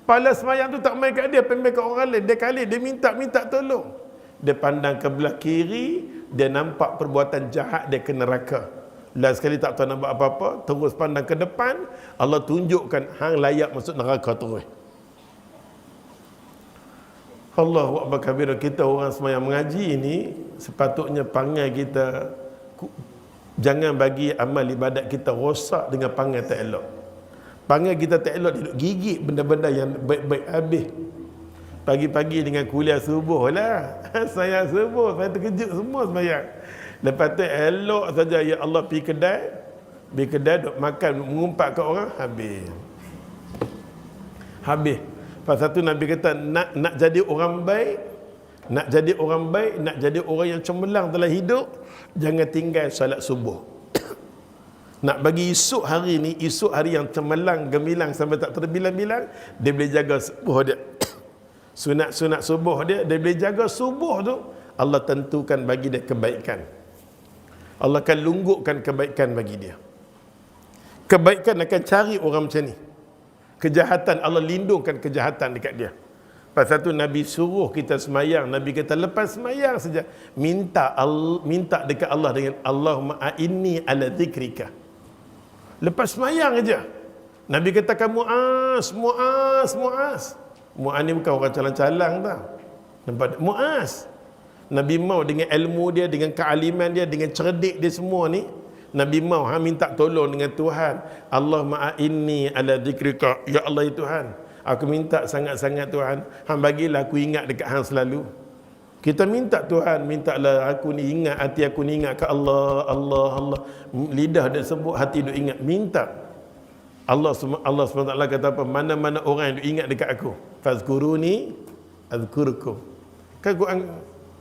Speaker 1: pahala semayang tu tak main kat dia, main kat orang lain. Dia kali dia minta tolong. Dia pandang ke belah kiri, dia nampak perbuatan jahat dia ke neraka. Last sekali tak tahu nak buat apa-apa, terus pandang ke depan, Allah tunjukkan hang layak masuk neraka terus. Allahu Akbar kabira. Kita orang semayang mengaji ni sepatutnya panggil kita, jangan bagi amal ibadat kita rosak dengan panggil tak elok. Panggil kita tak elok, duduk gigit benda-benda yang baik-baik habis. Pagi-pagi dengan kuliah subuh lah. Saya subuh, saya terkejut semua semayang. Lepas tu elok saja, ya Allah pergi kedai, Di kedai duk makan, mengumpat ke orang, habis. Habis. Pasal tu Nabi kata nak jadi orang baik, nak jadi orang baik, nak jadi orang yang cemerlang dalam hidup, jangan tinggal salat subuh. Nak bagi esok hari ni, esok hari yang cemerlang, gemilang sampai tak terbilang-bilang, dia boleh jaga subuh dia. Sunat-sunat subuh dia boleh jaga subuh tu, Allah tentukan bagi dia kebaikan. Allah akan lunggukkan kebaikan bagi dia. Kebaikan akan cari orang macam ni. Kejahatan, Allah lindungkan kejahatan dekat dia. Pasal tu Nabi suruh kita semayang. Nabi kata lepas semayang saja, minta dekat Allah dengan Allahumma a'inni ala zikrika. Lepas semayang aja. Nabi katakan Mu'az. Mu'az ni bukan orang calang-calang tau. Nampak? Mu'az. Nabi mau dengan ilmu dia, dengan kealiman dia, dengan cerdik dia semua ni, Nabi mau minta tolong dengan Tuhan. Allahumma a'inni ala zikrika. Ya Allah ya Tuhan, aku minta sangat-sangat Tuhan, hang bagilah aku ingat dekat hang selalu. Kita minta Tuhan, mintalah aku ni ingat, hati aku ni ingat ke Allah, Allah, Allah. Lidah dia sebut, hati dia ingat. Minta. Allah SWT kata apa? Mana-mana orang yang dia ingat dekat aku, fazkuruni azkurukum. Kan Quran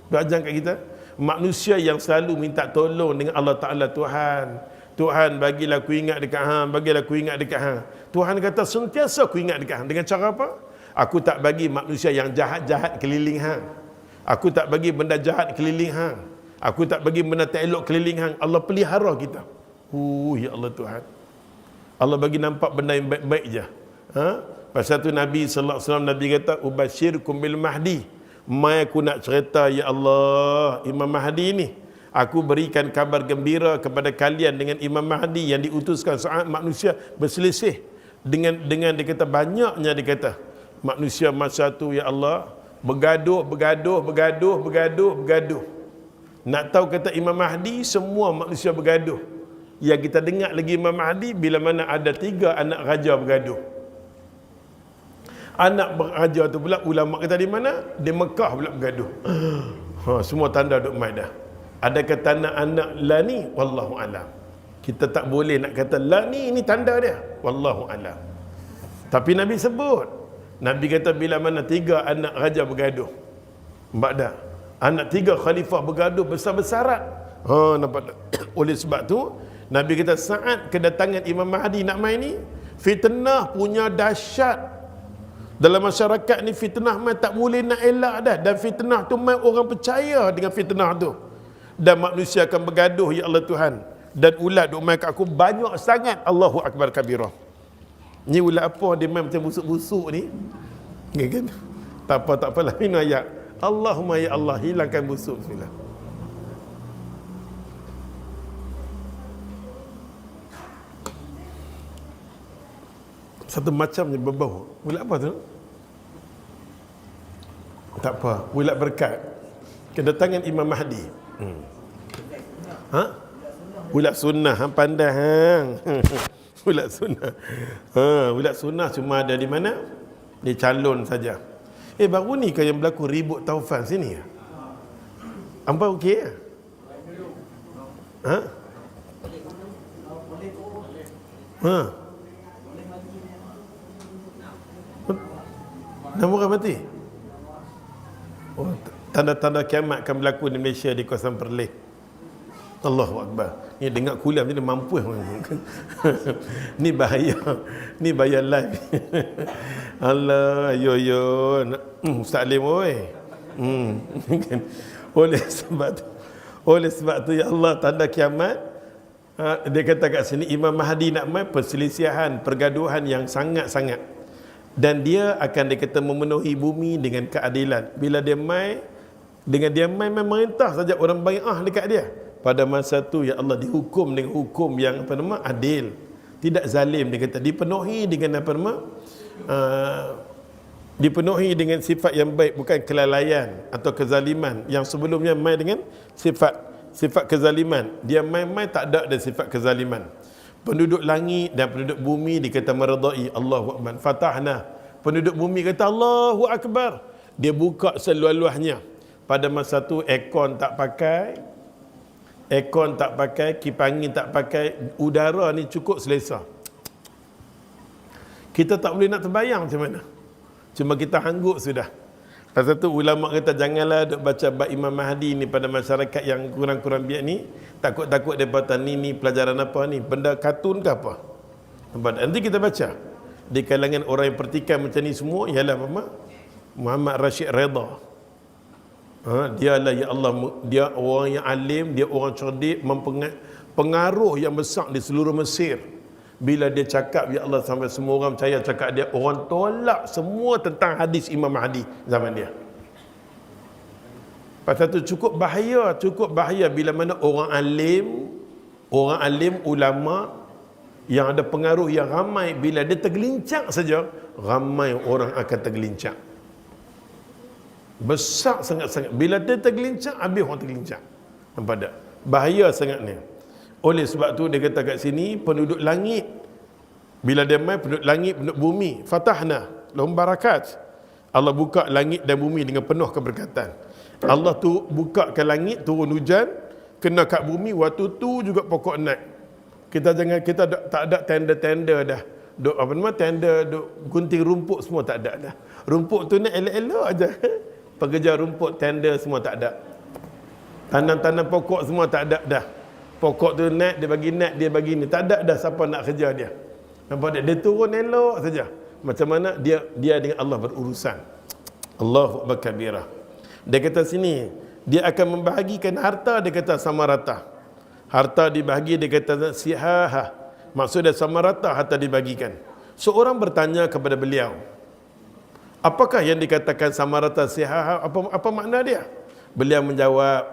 Speaker 1: dia ajar kat kita. Manusia yang selalu minta tolong dengan Allah Ta'ala, Tuhan bagilah aku ingat dekat hang, bagilah aku ingat dekat hang. Tuhan kata sentiasa aku ingat dekat hang. Dengan cara apa? Aku tak bagi manusia yang jahat-jahat keliling hang. Aku tak bagi benda jahat keliling hang. Aku tak bagi benda tak elok keliling hang. Allah pelihara kita. Ya Allah Tuhan. Allah bagi nampak benda yang baik-baik je. Pasal tu Nabi sallallahu alaihi wasallam, Nabi kata ubasyirkum bil mahdi. Mai aku nak cerita ya Allah, Imam Mahdi ni, aku berikan kabar gembira kepada kalian dengan Imam Mahdi yang diutuskan saat manusia berselisih. Dengan dia kata banyaknya, dia kata manusia masa tu ya Allah bergaduh. Nak tahu kata Imam Mahdi, semua manusia bergaduh. Yang kita dengar lagi Imam Mahdi bila mana ada 3 anak raja bergaduh. Anak raja tu pula ulama kata di mana? Di Mekah pula bergaduh. Semua tanda duk mai dah. Adakah tanda anak la ni? Wallahu alam. Kita tak boleh nak kata la ni, ini tanda dia. Wallahu alam. Tapi Nabi sebut. Nabi kata bila mana 3 anak raja bergaduh. Nampak dah? Anak 3 khalifah bergaduh besar-besaran. Nampak tak? Oleh sebab tu Nabi kata saat kedatangan Imam Mahdi nak main ni, fitnah punya dahsyat. Dalam masyarakat ni fitnah mai tak boleh nak elak dah. Dan fitnah tu mai orang percaya dengan fitnah tu. Dan manusia akan bergaduh ya Allah Tuhan. Dan ulat duk mai kat aku banyak sangat. Allahu Akbar kabirah. Ni ulat apa dia mai macam busuk-busuk ni? Kan? Tak apalah minum ayat. Allahumma ya Allah hilangkan busuk. Bismillah. Satu macamnya berbau. Ulat apa tu? Tak apa. Ulat berkat. Kedatangan Imam Mahdi. Ulat sunnah. Hang pandai hang. Ulat sunnah. Ulat sunnah cuma ada di mana? Di calon saja. Baru ni kan yang berlaku ribut Taufan sini. Hampa okey ya? Nama orang mati? Tanda-tanda kiamat akan berlaku di Malaysia di kawasan Perlis. Allahu Akbar. Ni dengar kuliah macam ni mampu. Ni bahaya. Ni bahaya live. Allah, yo. Ustaz Alim oi. Oleh sebab tu ya Allah, tanda kiamat. Dia kata kat sini Imam Mahdi nak mai perselisihan, pergaduhan yang sangat-sangat. Dan dia akan dikata memenuhi bumi dengan keadilan. Bila dia mai, dengan dia mai memerintah saja orang bai'ah dekat dia. Pada masa tu ya Allah dihukum dengan hukum yang adil, tidak zalim. Dia kata dipenuhi dengan dipenuhi dengan sifat yang baik, bukan kelalaian atau kezaliman. Yang sebelumnya mai dengan sifat kezaliman. Dia mai tak ada sifat kezaliman. Penduduk langit dan penduduk bumi dikata meredai. Allahu Akbar. Fatahna. Penduduk bumi kata Allahu Akbar. Dia buka seluas-luasnya. Pada masa tu aircon tak pakai, Aircon tak pakai, kipas angin tak pakai, udara ni cukup selesa. Kita tak boleh nak terbayang macam mana. Cuma kita hanggut sudah. Pasal tu ulama kata janganlah duk baca bab Imam Mahdi ni pada masyarakat yang kurang-kurang biak ni. Takut-takut dia kata ni pelajaran apa ni? Benda kartun ke apa? Nanti kita baca. Di kalangan orang yang pertikaian macam ni semua ialah Muhammad Rashid Redha. Dia lah ya Allah, dia orang yang alim, dia orang cerdik, pengaruh yang besar di seluruh Mesir. Bila dia cakap ya Allah sampai semua orang percaya cakap dia, orang tolak semua tentang hadis Imam Mahdi zaman dia. Pasal tu cukup bahaya bila mana orang alim ulama yang ada pengaruh yang ramai, bila dia tergelincang saja ramai orang akan tergelincang. Besar sangat-sangat. Bila dia tergelincang, habis orang tergelincang. Nampak tak? Bahaya sangat ni. Oleh sebab tu dia kata kat sini, penduduk langit, bila dia main penduduk langit, penduduk bumi, fatahna lahum barakat. Allah buka langit dan bumi dengan penuh keberkatan. Allah tu bukakan langit, turun hujan, kena kat bumi, waktu tu juga pokok naik. Kita tak ada tender-tender dah. Duk apa nama tender, duk gunting rumput semua tak ada dah. Rumput tu naik elok-elok aja. Pekerja rumput, tender semua tak ada. Tanam-tanam pokok semua tak ada dah. Pokok tu naik, dia bagi ni. Tak ada dah siapa nak kerja dia. Nampak tak? Dia turun elok saja. Macam mana dia dengan Allah berurusan. Allahu Akbar kabirah. Dia kata sini, dia akan membahagikan harta, dia kata sama rata. Harta dibahagi, dia kata sihaha. Maksudnya sama rata harta dibagikan. Seorang bertanya kepada beliau, apakah yang dikatakan sama rata sihaha? Apa makna dia? Beliau menjawab,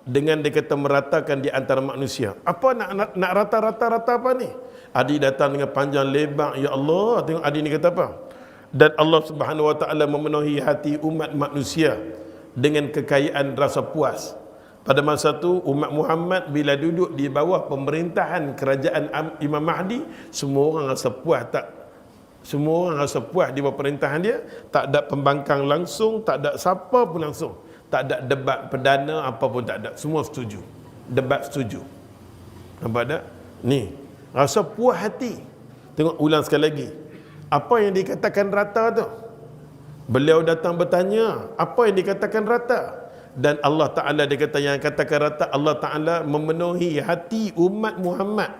Speaker 1: dengan dia kata meratakan di antara manusia. Apa nak rata-rata apa ni? Adi datang dengan panjang lebar, ya Allah, tengok Adi ni kata apa? Dan Allah Subhanahu Wa Taala memenuhi hati umat manusia dengan kekayaan rasa puas. Pada masa tu umat Muhammad bila duduk di bawah pemerintahan kerajaan Imam Mahdi, semua orang rasa puas di bawah pemerintahan dia, tak ada pembangkang langsung, tak ada siapa pun langsung. Tak ada debat perdana apa pun tak ada. Semua setuju. Debat setuju. Nampak tak? Ni, rasa puas hati. Tengok ulang sekali lagi. Apa yang dikatakan rata tu? Beliau datang bertanya, apa yang dikatakan rata? Dan Allah Ta'ala dia kata yang katakan rata, Allah Ta'ala memenuhi hati umat Muhammad.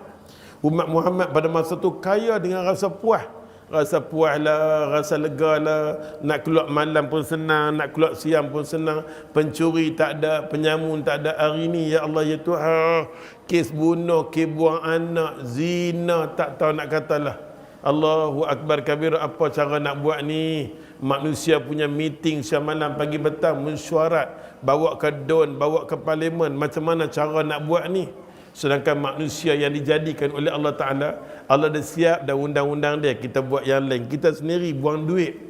Speaker 1: Umat Muhammad pada masa tu kaya dengan rasa puas. Rasa puas lah, rasa lega lah. Nak keluar malam pun senang, nak keluar siang pun senang. Pencuri tak ada, penyamun tak ada. Hari ni ya Allah ya Tuhan, kes bunuh, kes buang anak, zina, tak tahu nak katalah. Allahu Akbar kabir. Apa cara nak buat ni? Manusia punya meeting siang malam pagi petang, mesyuarat, bawa ke DUN, bawa ke parlimen. Macam mana cara nak buat ni? Sedangkan manusia yang dijadikan oleh Allah Ta'ala, Allah dah siap dah undang-undang dia. Kita buat yang lain. Kita sendiri buang duit,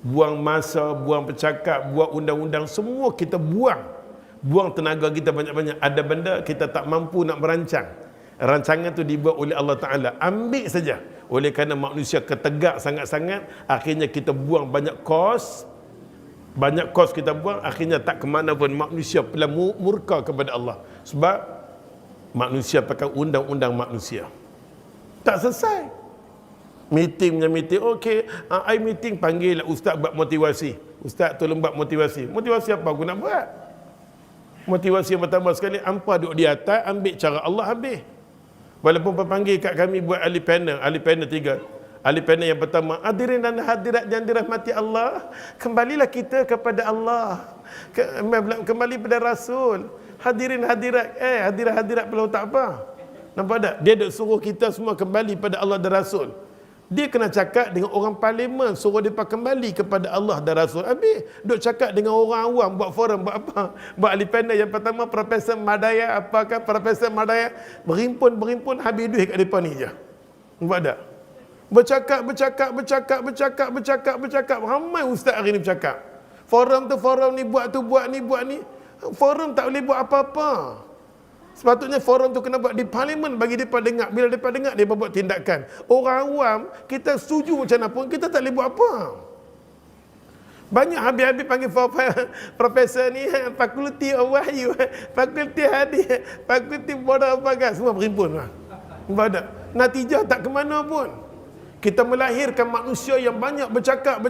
Speaker 1: buang masa, buang bercakap, buat undang-undang, semua kita buang. Buang tenaga kita banyak-banyak. Ada benda kita tak mampu nak merancang. Rancangan tu dibuat oleh Allah Ta'ala. Ambil saja. Oleh kerana manusia ketegak sangat-sangat, akhirnya kita buang banyak kos. Banyak kos kita buang, akhirnya tak ke mana pun manusia pula murka kepada Allah. Sebab manusia pakai undang-undang manusia. Tak selesai. Meeting punya meeting. Okey, I meeting panggil ustaz buat motivasi. Ustaz tolong buat motivasi. Motivasi apa aku nak buat? Motivasi yang pertama sekali, hampa duduk di atas, ambil cara Allah habis. Walaupun panggil kat kami buat ahli panel 3. Ahli panel yang pertama, hadirin dan hadirat yang dirahmati Allah, kembalilah kita kepada Allah. Kembali pada Rasul. Hadirin hadirat, hadirat belum tak apa. Nampak tak? Dia duk suruh kita semua kembali pada Allah dan Rasul. Dia kena cakap dengan orang parlimen, suruh dia kembali kepada Allah dan Rasul. Habis duk cakap dengan orang awam, buat forum, buat apa? Buat ahli panel yang pertama, Profesor Madaya, apakah Profesor Madaya berhimpun habis duit kat depan ni je. Nampak tak? Bercakap. Ramai ustaz hari ni bercakap. Forum ni buat ni. Forum tak boleh buat apa-apa. Sepatutnya forum tu kena buat di parlimen bagi mereka dengar. Bila mereka dengar, dia buat tindakan. Orang awam, kita setuju macam mana pun, kita tak boleh buat apa. Banyak habis-habis panggil profesor ni, fakulti wahyu, fakulti hadis, fakulti bodoh apa kan, semua berhimpun lah. Natijah tak ke mana pun. Kita melahirkan manusia yang banyak bercakap,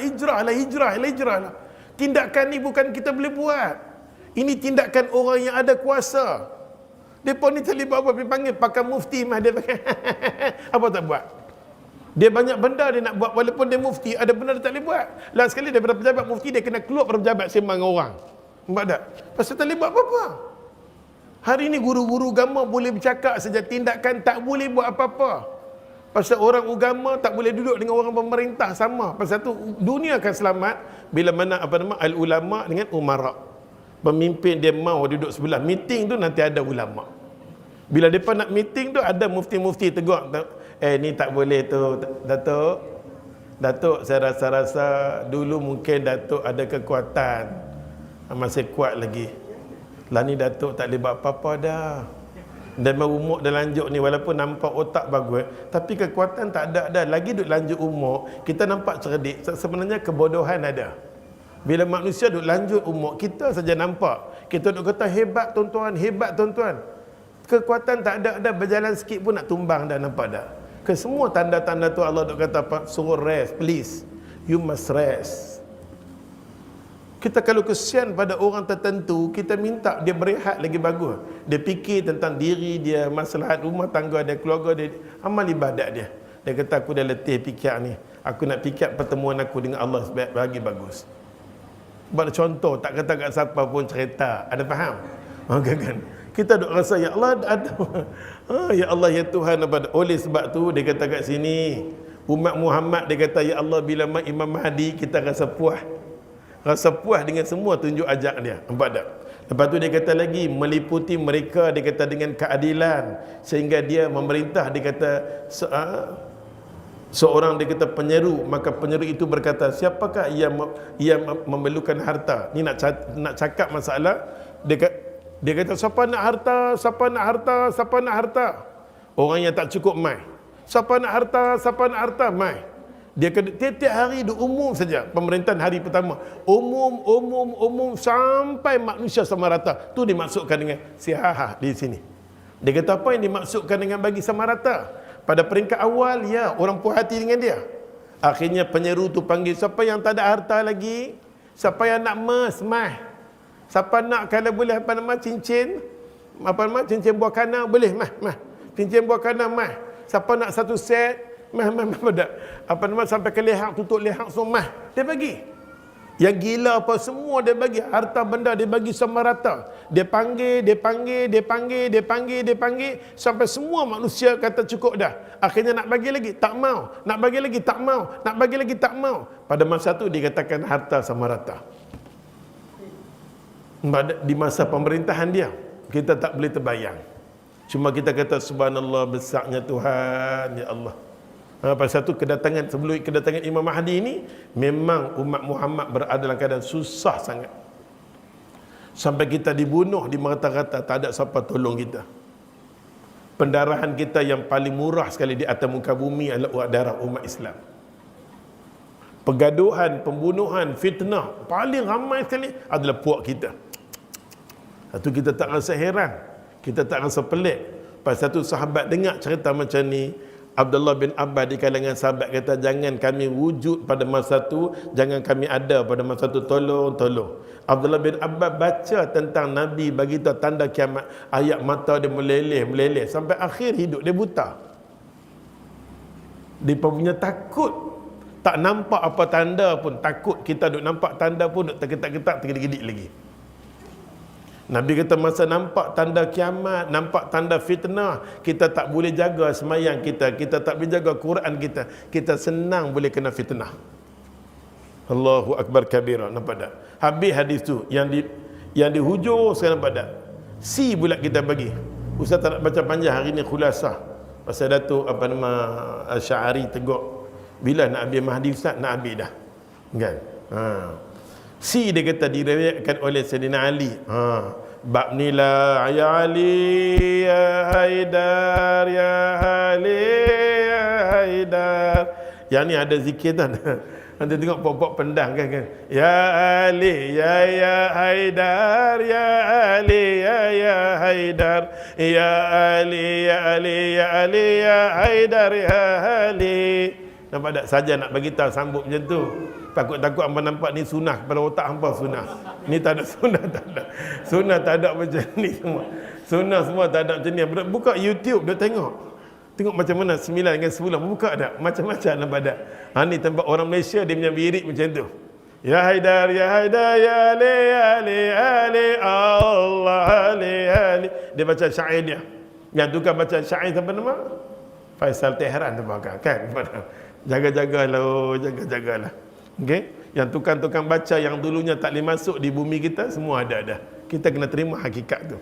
Speaker 1: hijrah lah. Tindakan ni bukan kita boleh buat. Ini tindakan orang yang ada kuasa. Depa ni terlibat apa? Dia panggil pakai mufti mah dia pakai. Apa tak buat? Dia banyak benda dia nak buat, walaupun dia mufti, ada benda dia tak boleh buat. Last sekali daripada pejabat mufti, dia kena keluar pada pejabat sembang dengan orang. Nampak tak? Pasal tak boleh buat apa-apa. Hari ni guru-guru agama boleh bercakap saja, tindakan tak boleh buat apa-apa. Pasal orang agama tak boleh duduk dengan orang pemerintah sama. Pasal tu dunia akan selamat bila mana al-ulama dengan umara. Pemimpin dia mau duduk sebelah. Meeting tu nanti ada ulama. Bila mereka nak meeting tu ada mufti-mufti tegur. Ni tak boleh tu Datuk saya rasa dulu mungkin Datuk ada kekuatan, masih kuat lagi. Lah ni Datuk tak boleh buat apa-apa dah. Dan umur dah lanjut ni, walaupun nampak otak bagus, tapi kekuatan tak ada dah. Lagi duk lanjut umur, kita nampak cerdik, sebenarnya kebodohan ada. Bila manusia duk lanjut umur, kita saja nampak. Kita duk kata hebat tuan-tuan, kekuatan tak ada dah, berjalan sikit pun nak tumbang dah, nampak dah. Ke semua tanda-tanda tu Allah duk kata apa? Suruh rest, please. You must rest. Kita kalau kesian pada orang tertentu, kita minta dia berehat lagi bagus. Dia fikir tentang diri dia, maslahat rumah tangga dia, keluarga dia, amal ibadat dia. Dia kata aku dah letih fikir ni. Aku nak fikir pertemuan aku dengan Allah bagi bagus. Buat contoh, tak kata kat siapa pun cerita. Ada faham? Kan? Kita duk rasa ya Allah ada. Ya Allah ya Tuhan. Oleh sebab tu dia kata kat sini, umat Muhammad dia kata ya Allah bila Imam Mahdi kita rasa puas. Rasa puas dengan semua tunjuk ajak dia. Nampak tak? Lepas tu dia kata lagi, meliputi mereka dia kata dengan keadilan sehingga dia memerintah, dia kata seorang dia kata penyeru, maka penyeru itu berkata siapakah yang memerlukan harta. Ni nak cakap masalah dia kata siapa nak harta. Orang yang tak cukup mai. Siapa nak harta mai. Dia kena tiap-tiap hari dia umum saja pemerintahan hari pertama. Umum sampai manusia sama rata. Tu dimaksudkan dengan sihaha di sini. Dia kata apa yang dimaksudkan dengan bagi sama rata? Pada peringkat awal ya orang puas hati dengan dia. Akhirnya penyeru tu panggil siapa yang tak ada harta lagi, siapa yang nak mah. Siapa nak kalau boleh cincin buah kana boleh mah. Cincin buah kana mah. Siapa nak satu set sampai ke lehak, tutup lehak semua dia bagi. Yang gila apa semua dia bagi, harta benda dia bagi sama rata. Dia panggil sampai semua manusia kata cukup dah. Akhirnya nak bagi lagi tak mau, nak bagi lagi tak mau. Pada masa tu dikatakan harta sama rata. Di masa pemerintahan dia kita tak boleh terbayang. Cuma kita kata subhanallah besarnya Tuhan ya Allah. Pasal tu sebelum kedatangan Imam Mahdi ini memang umat Muhammad berada dalam keadaan susah sangat. Sampai kita dibunuh di merata-rata, tak ada siapa tolong kita. Pendarahan kita yang paling murah sekali di atas muka bumi adalah darah umat Islam. Pergaduhan, pembunuhan, fitnah paling ramai sekali adalah puak kita. Itu kita tak rasa heran, kita tak rasa pelik. Pasal tu sahabat dengar cerita macam ni, Abdullah bin Abbas di kalangan sahabat kata jangan kami wujud pada masa tu, jangan kami ada pada masa tu, tolong. Abdullah bin Abbas baca tentang Nabi bagi tahu tanda kiamat, ayat mata dia meleleh sampai akhir hidup dia buta. Dia punya takut, tak nampak apa tanda pun, takut kita duk nampak tanda pun duk tergetak-getak tergedik-gedik lagi. Nabi kata masa nampak tanda kiamat, nampak tanda fitnah, kita tak boleh jaga semayang kita tak boleh jaga Quran kita senang boleh kena fitnah. Allahu Akbar kabira. Nampak tak? Habis hadis tu yang di hujung sekarang, nampak tak? Si pula kita bagi. Ustaz tak nak baca panjang hari ni, khulasah. Pasal Datuk Sya'ari tegur, bila nak ambil Mahdi Ustaz? Nak ambil dah. Kan? Si dia kata diriwayatkan oleh Sayyidina Ali. Bab nila ya Ali ya Haidar ya Ali ya Haidar. Yang ni ada zikir kan. Nanti tengok pokok pendang kan. Ya Ali, ya Haidar, ya Ali, ya Haidar. Ya Ali, ya Ali, ya Ali, ya Haidar, ya Ali. Nampak tak? Saja nak bagi tahu sambut macam tu. Takut-takut hangpa nampak ni sunnah kepala otak hangpa sunnah. Ni tak ada sunnah, tak ada. Sunnah tak ada macam ni semua. Sunnah semua tak ada macam ni. Buka YouTube dia tengok. Tengok macam mana 9 dengan 10 buka tak? Macam-macam nampak tak? Ni tempat orang Malaysia dia punya wirid macam tu. Ya Haidar, ya Haidar, ya Ali, Ali, Ali, Allah, Ali, Ali. Dia baca syair dia. Yang tukar baca syair siapa nama? Faisal Tehran tu bakal kan? Jaga-jagalah, jaga-jagalah. Okey, yang tukang-tukang baca yang dulunya tak boleh masuk di bumi kita semua ada dah. Kita kena terima hakikat tu.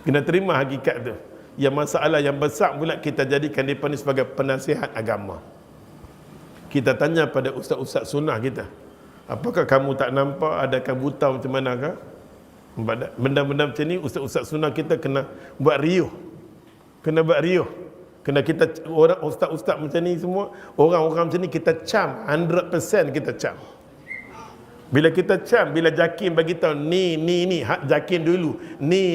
Speaker 1: Kena terima hakikat tu. Yang masalah yang besar pula kita jadikan mereka ni sebagai penasihat agama. Kita tanya pada ustaz-ustaz sunnah kita, apakah kamu tak nampak, adakah buta macam manakah? Benda-benda macam ni ustaz-ustaz sunnah kita kena buat riuh. Kena buat riuh. Kena kita, orang ustaz-ustaz macam ni semua, orang-orang macam ni kita cam, 100% kita cam. Bila kita cam, bila Jakim bagi tahu ni, hak Jakim dulu. Ni.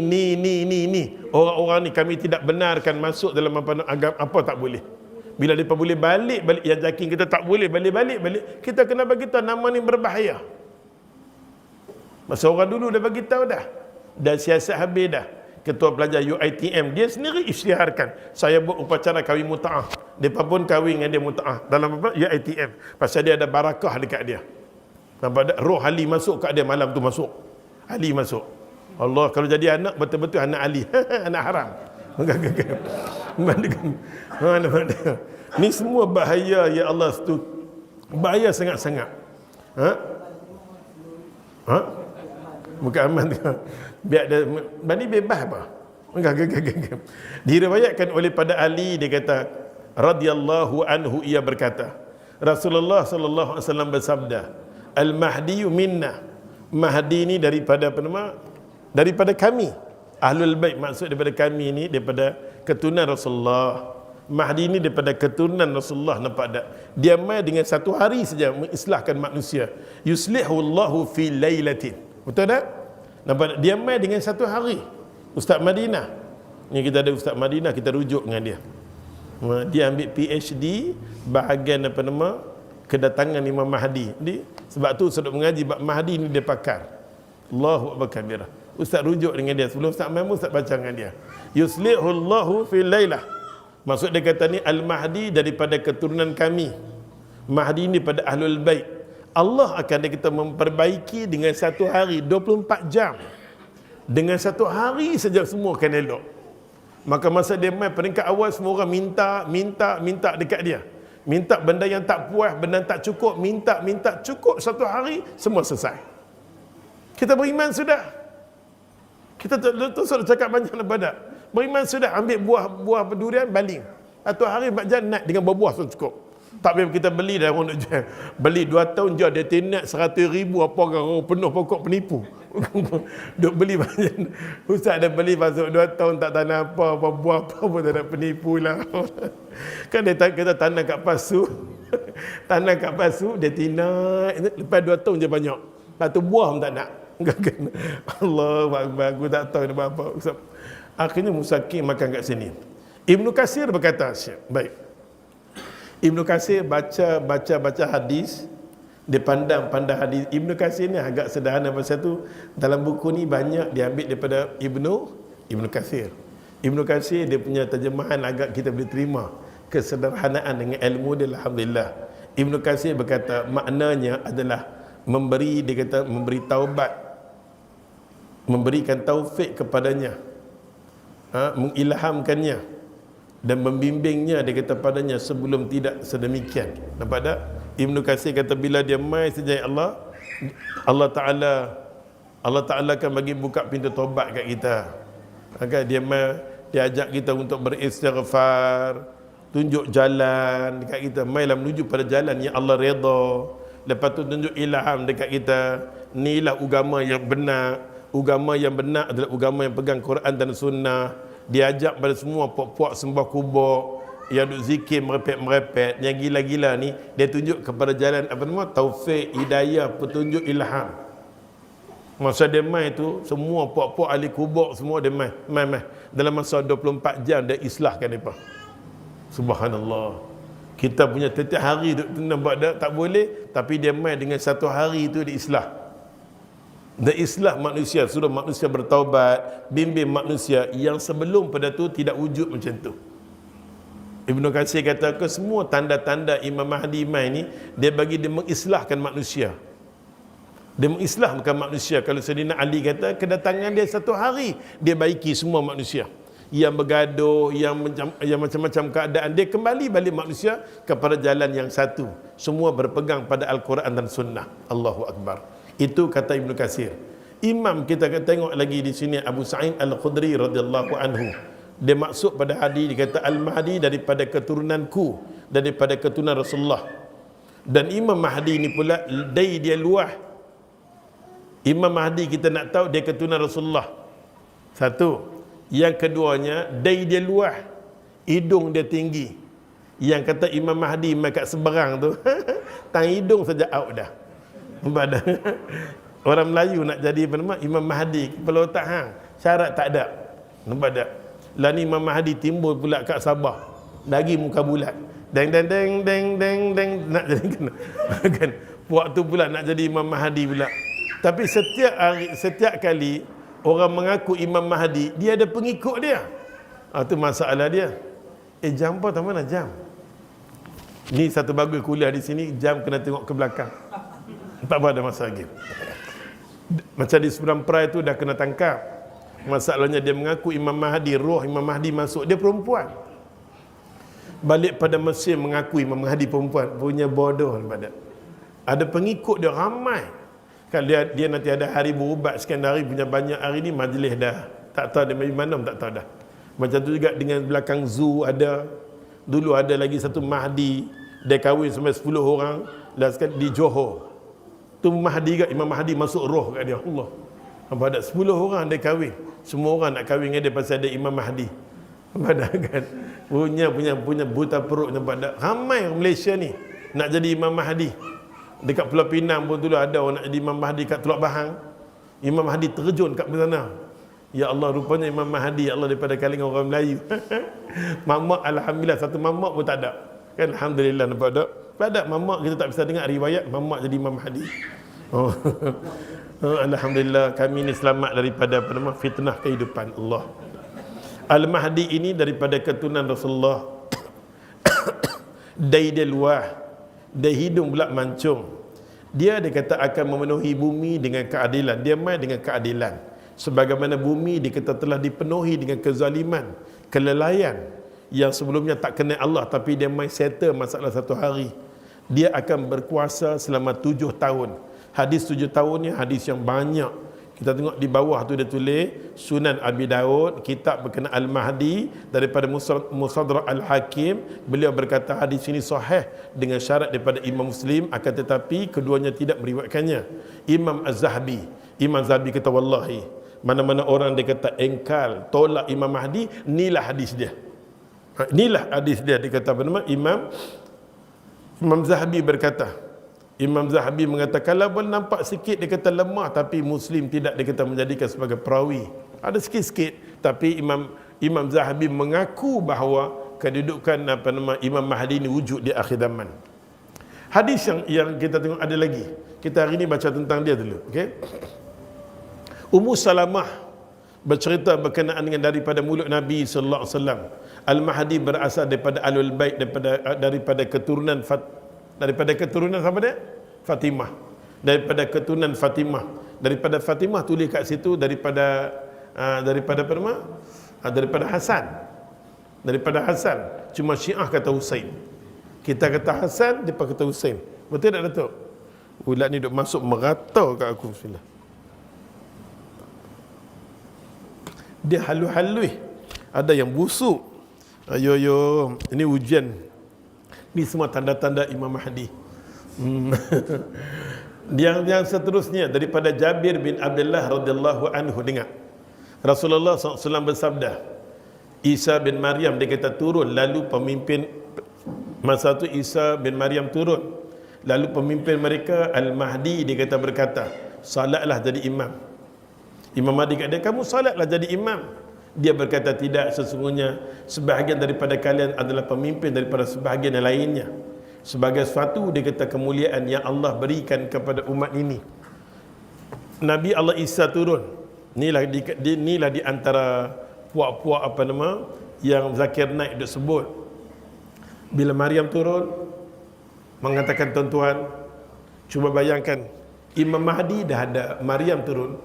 Speaker 1: Orang-orang ni kami tidak benarkan masuk dalam agama apa tak boleh. Bila mereka boleh balik yang Jakim kita tak boleh balik, kita kena bagi tahu nama ni berbahaya. Masa orang dulu dah bagi tahu dah. Dan siasat habis dah. Ketua pelajar UiTM dia sendiri isytiharkan, saya buat upacara kahwin muta'ah. Depa pun kahwin dengan dia muta'ah dalam apa? UiTM. Pasal dia ada barakah dekat dia. Nampak tak? Roh Ali masuk kat dia malam tu masuk. Ali masuk. Allah, kalau jadi anak betul-betul anak Ali. Anak haram. Ni semua bahaya ya Allah, bahaya sangat-sangat. Bukan aman tu. Biar dia bani bebas apa? Diriwayatkan oleh pada Ali, dia kata radhiyallahu anhu, ia berkata Rasulullah sallallahu alaihi wasallam bersabda, Al-Mahdi minna. Mahdi ni daripada apa nama? Daripada kami. Ahlul Bait, maksud daripada kami ni daripada keturunan Rasulullah. Mahdi ni daripada keturunan Rasulullah, nampak tak? Dia mai dengan satu hari saja mengislahkan manusia. Yuslihullahu fi lailatin. Betul tak? Nampak tak? Dia mai dengan satu hari. Ustaz Madinah. Ni kita ada Ustaz Madinah, kita rujuk dengan dia. Dia ambil PhD bahagian apa nama? Kedatangan Imam Mahdi. Sebab tu Ustaz mengaji bab Mahdi ni dia pakar. Allahu akbar kabira. Ustaz rujuk dengan dia. Sebelum Ustaz main Ustaz baca dengan dia. Yuslihullahu fi lailah. Maksud dia kata ni Al-Mahdi daripada keturunan kami. Mahdi ni pada Ahlul Bait. Allah akan kita memperbaiki dengan satu hari 24 jam. Dengan satu hari saja semua akan elok. Maka masa dia main peringkat awal semua orang minta dekat dia. Minta benda yang tak puas, benda yang tak cukup, minta cukup satu hari semua selesai. Kita beriman sudah. Kita tu sudah cakap banyak lepas. Beriman sudah, ambil buah durian baling. Satu hari baca naik dengan buah sudah cukup. Tak payah kita beli dah orang nak jual. Beli 2 tahun jual dia tinak 100,000 apa orang penuh pokok penipu. Duk beli banyak. Ustaz dah beli masuk 2 tahun tak tanam apa buah apa pun tak ada, penipu lah. Kan dia kita tanam kat pasu. Tanam kat pasu dia tinak lepas 2 tahun je banyak. Satu buah pun tak nak. Allah aku tak tahu dia buat apa. Akhirnya Musakim makan kat sini. Ibnu Katsir berkata, baik. Ibnu Katsir baca hadis, dia pandang hadis. Ibnu Katsir ni agak sederhana pasal tu dalam buku ni banyak diambil daripada Ibnu Katsir. Ibnu Katsir dia punya terjemahan agak kita boleh terima, kesederhanaan dengan ilmu dia, alhamdulillah. Ibnu Katsir berkata maknanya adalah memberi, dia kata memberi taubat, memberikan taufik kepadanya, mengilhamkannya dan membimbingnya, dia kata padanya sebelum tidak sedemikian. Nampak tak? Ibnu Katsir kata bila dia mai saja Allah Ta'ala akan bagi buka pintu taubat kat kita. Kan dia mai, dia ajak kita untuk beristighfar, tunjuk jalan dekat kita, mailah menuju pada jalan yang Allah redha. Lepas tu tunjuk ilham dekat kita, inilah agama yang benar. Agama yang benar adalah agama yang pegang Quran dan Sunnah. Dia ajak pada semua puak-puak sembah kubur, yang duk zikir merepet-merepet, yang gila-gila ni, dia tunjuk kepada jalan apa nama? Taufik, hidayah, petunjuk, ilham. Masa dia mai tu, semua puak-puak ahli kubur semua dia mai. Dalam masa 24 jam dia islahkan mereka. Subhanallah. Kita punya setiap hari duk nampak tak boleh, tapi dia mai dengan satu hari itu dia islah. Dia islah manusia, suruh manusia bertaubat, bimbing manusia yang sebelum pada tu tidak wujud macam tu. Ibnu Katsir kata ke semua tanda-tanda Imam Mahdi mai ni dia bagi dia mengislahkan manusia. Dia mengislahkan manusia. Kalau Sayyidina Ali kata kedatangan dia satu hari dia baiki semua manusia. Yang bergaduh, yang macam-macam keadaan, dia kembali balik manusia kepada jalan yang satu. Semua berpegang pada Al-Quran dan Sunnah. Allahu Akbar. Itu kata Ibnu Katsir. Imam kita tengok lagi di sini Abu Sa'id Al-Khudri radhiyallahu anhu. Dia maksud pada hadis dia kata Al-Mahdi daripada keturunanku, daripada keturunan Rasulullah. Dan Imam Mahdi ni pula dia luah. Imam Mahdi kita nak tahu dia keturunan Rasulullah. Satu. Yang keduanya dia luah. Hidung dia tinggi. Yang kata Imam Mahdi mai kat seberang tu tang hidung saja out dah. Nampak. Orang Melayu nak jadi apa nama Imam Mahdi, kepala otak hang, syarat tak ada. Nampak tak? Lah ni Imam Mahdi timbul pula kat Sabah. Lagi muka bulat. Deng nak jadi kan. Puak tu pula nak jadi Imam Mahdi pula. Tapi setiap kali orang mengaku Imam Mahdi, dia ada pengikut dia. Itu masalah dia. Jam apa tak mana jam? Ni satu bagus kuliah di sini, jam kena tengok ke belakang. Tak ada masalah lagi. Macam di seberang perai tu dah kena tangkap. Masalahnya dia mengaku Imam Mahdi, roh Imam Mahdi masuk, dia perempuan. Balik pada Mesir mengaku Imam Mahdi perempuan, punya bodoh pada. Ada pengikut dia ramai. Kalau dia nanti ada hari berubat sekian hari punya banyak, hari ni majlis dah. Tak tahu dia dari mana tak tahu dah. Macam tu juga dengan belakang zoo ada. Dulu ada lagi satu Mahdi, dia kahwin sampai 10 orang, dah sekarang di Johor. Tu Mahdi juga, Imam Mahdi masuk roh kat dia. Allah. Nampak ada 10 orang dia kahwin. Semua orang nak kahwin dengan dia pasal ada Imam Mahdi. Nampak tak kan? Punya buta perut, nampak tak? Ramai orang Malaysia ni nak jadi Imam Mahdi. Dekat Pulau Pinang pun dulu ada orang nak jadi Imam Mahdi kat Teluk Bahang. Imam Mahdi terjun kat sana. Ya Allah, rupanya Imam Mahdi, ya Allah, daripada kalangan orang Melayu. Mamak alhamdulillah satu mamak pun tak ada. Kan alhamdulillah, nampak tak? Pada mamak kita tak bisa dengar riwayat mamak jadi Imam Mahdi. Oh. Alhamdulillah kami ni selamat daripada fitnah kehidupan Allah. Al-Mahdi ini daripada keturunan Rasulullah. Dia luah, dia hidung pula mancung. Dia kata akan memenuhi bumi dengan keadilan. Dia mai dengan keadilan. Sebagaimana bumi dikata telah dipenuhi dengan kezaliman, kelalaian yang sebelumnya tak kenal Allah, tapi dia mai settle masalah satu hari. Dia akan berkuasa selama 7 tahun. Hadis 7 tahun ni hadis yang banyak. Kita tengok di bawah tu dia tulis Sunan Abi Daud, kitab berkenaan Al-Mahdi daripada Musadrak Al-Hakim. Beliau berkata hadis ini sahih dengan syarat daripada Imam Muslim, akan tetapi keduanya tidak meriwayatkannya. Imam Az-Zahabi kata wallahi, mana-mana orang dia kata engkal, tolak Imam Mahdi, inilah hadis dia. Inilah hadis dia. Dia kata apa nama? Imam Zahabi berkata, Imam Zahabi mengatakan kalau boleh nampak sikit dia kata lemah, tapi Muslim tidak dia kata menjadikan sebagai perawi. Ada sikit-sikit, tapi Imam Zahabi mengaku bahawa kedudukan Imam Mahdi ini wujud di akhir zaman. Hadis yang kita tengok ada lagi. Kita hari ini baca tentang dia dulu, okey? Ummu Salamah bercerita berkenaan dengan daripada mulut Nabi sallallahu alaihi wasallam. Al-Mahdi berasal daripada Alul Bait, daripada keturunan siapa dia? Fatimah. Daripada keturunan Fatimah. Daripada Fatimah tulis kat situ daripada apa nama? Daripada Hasan. Daripada Hasan. Cuma Syiah kata Husain. Kita kata Hasan, dia kata Husain. Betul tak Datuk? Ulat ni duk masuk merata kat aku. Bismillah. Dia halus-halus. Ada yang busuk. Ayo, ini ujian. Ini semua tanda-tanda Imam Mahdi. Yang seterusnya daripada Jabir bin Abdullah radhiyallahu anhu, dengar. Rasulullah SAW bersabda, Isa bin Maryam dia kata turun, lalu pemimpin masa tu Isa bin Maryam turun, lalu pemimpin mereka Al-Mahdi dia kata berkata, salatlah jadi imam. Imam Mahdi kata, kamu salatlah jadi imam. Dia berkata, tidak, sesungguhnya sebahagian daripada kalian adalah pemimpin daripada sebahagian yang lainnya. Sebagai suatu dia kata kemuliaan yang Allah berikan kepada umat ini. Nabi Allah Isa turun. Inilah di antara puak-puak apa nama yang Zakir Naik duk sebut. Bila Maryam turun mengatakan, tuan-tuan, cuba bayangkan, Imam Mahdi dah ada, Maryam turun,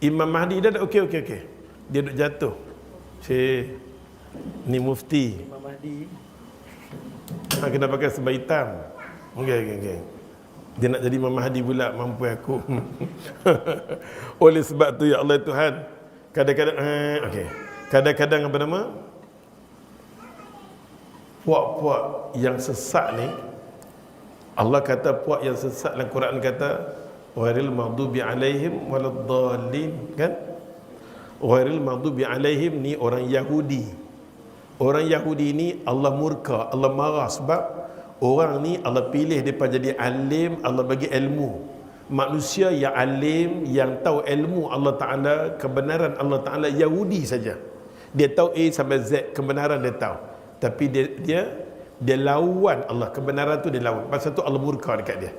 Speaker 1: Imam Mahdi dah ada, okey. Dia duk jatuh. Ni mufti Imam Mahdi kena pakai sebab hitam. Okey. Dia nak jadi Imam Mahdi pula, mampu aku. Oleh sebab tu ya Allah Tuhan, kadang-kadang kadang-kadang apa nama, puak-puak yang sesat ni, Allah kata puak yang sesat dalam Quran kata ghairil maghdubi alaihim waladdallin, kan? Ghairil maghdubi alaihim ni orang Yahudi. Orang Yahudi ni Allah murka, Allah marah sebab orang ni Allah pilih depa jadi alim, Allah bagi ilmu. Manusia yang alim, yang tahu ilmu Allah Ta'ala, kebenaran Allah Ta'ala, Yahudi saja. Dia tahu A sampai Z, kebenaran dia tahu. Tapi dia lawan Allah, kebenaran tu dia lawan. Pasal tu Allah murka dekat dia.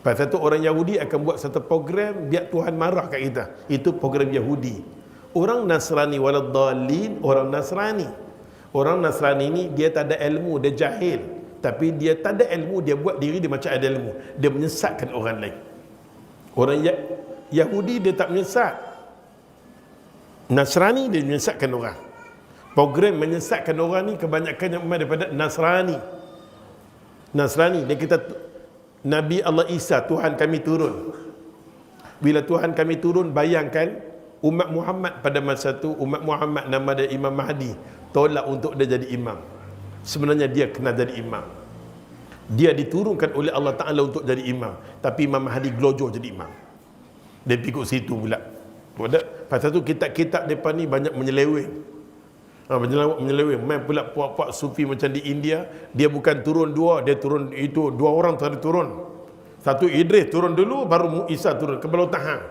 Speaker 1: Pasal tu orang Yahudi akan buat satu program biar Tuhan marah kat kita. Itu program Yahudi. Orang Nasrani waladdallin, orang Nasrani ni dia tak ada ilmu, dia jahil. Tapi dia tak ada ilmu, dia buat diri dia macam ada ilmu. Dia menyesatkan orang lain. Orang Yahudi dia tak menyesat. Nasrani dia menyesatkan orang. Program menyesatkan orang ni kebanyakannya daripada Nasrani. Dia kata Nabi Allah Isa, Tuhan kami turun. Bila Tuhan kami turun, bayangkan umat Muhammad pada masa tu, umat Muhammad nama dia Imam Mahdi, tolak untuk dia jadi imam. Sebenarnya dia kena jadi imam. Dia diturunkan oleh Allah Ta'ala untuk jadi imam. Tapi Imam Mahdi gelojoh jadi imam. Dia pikuk situ pula. Pasal tu kitab-kitab mereka ni banyak menyeleweng. Menyeleweng. Main pula puak-puak sufi macam di India. Dia bukan turun dua, dia turun itu. Dua orang tadi turun. Satu Idris turun dulu, baru Isa turun. Kebal tahan.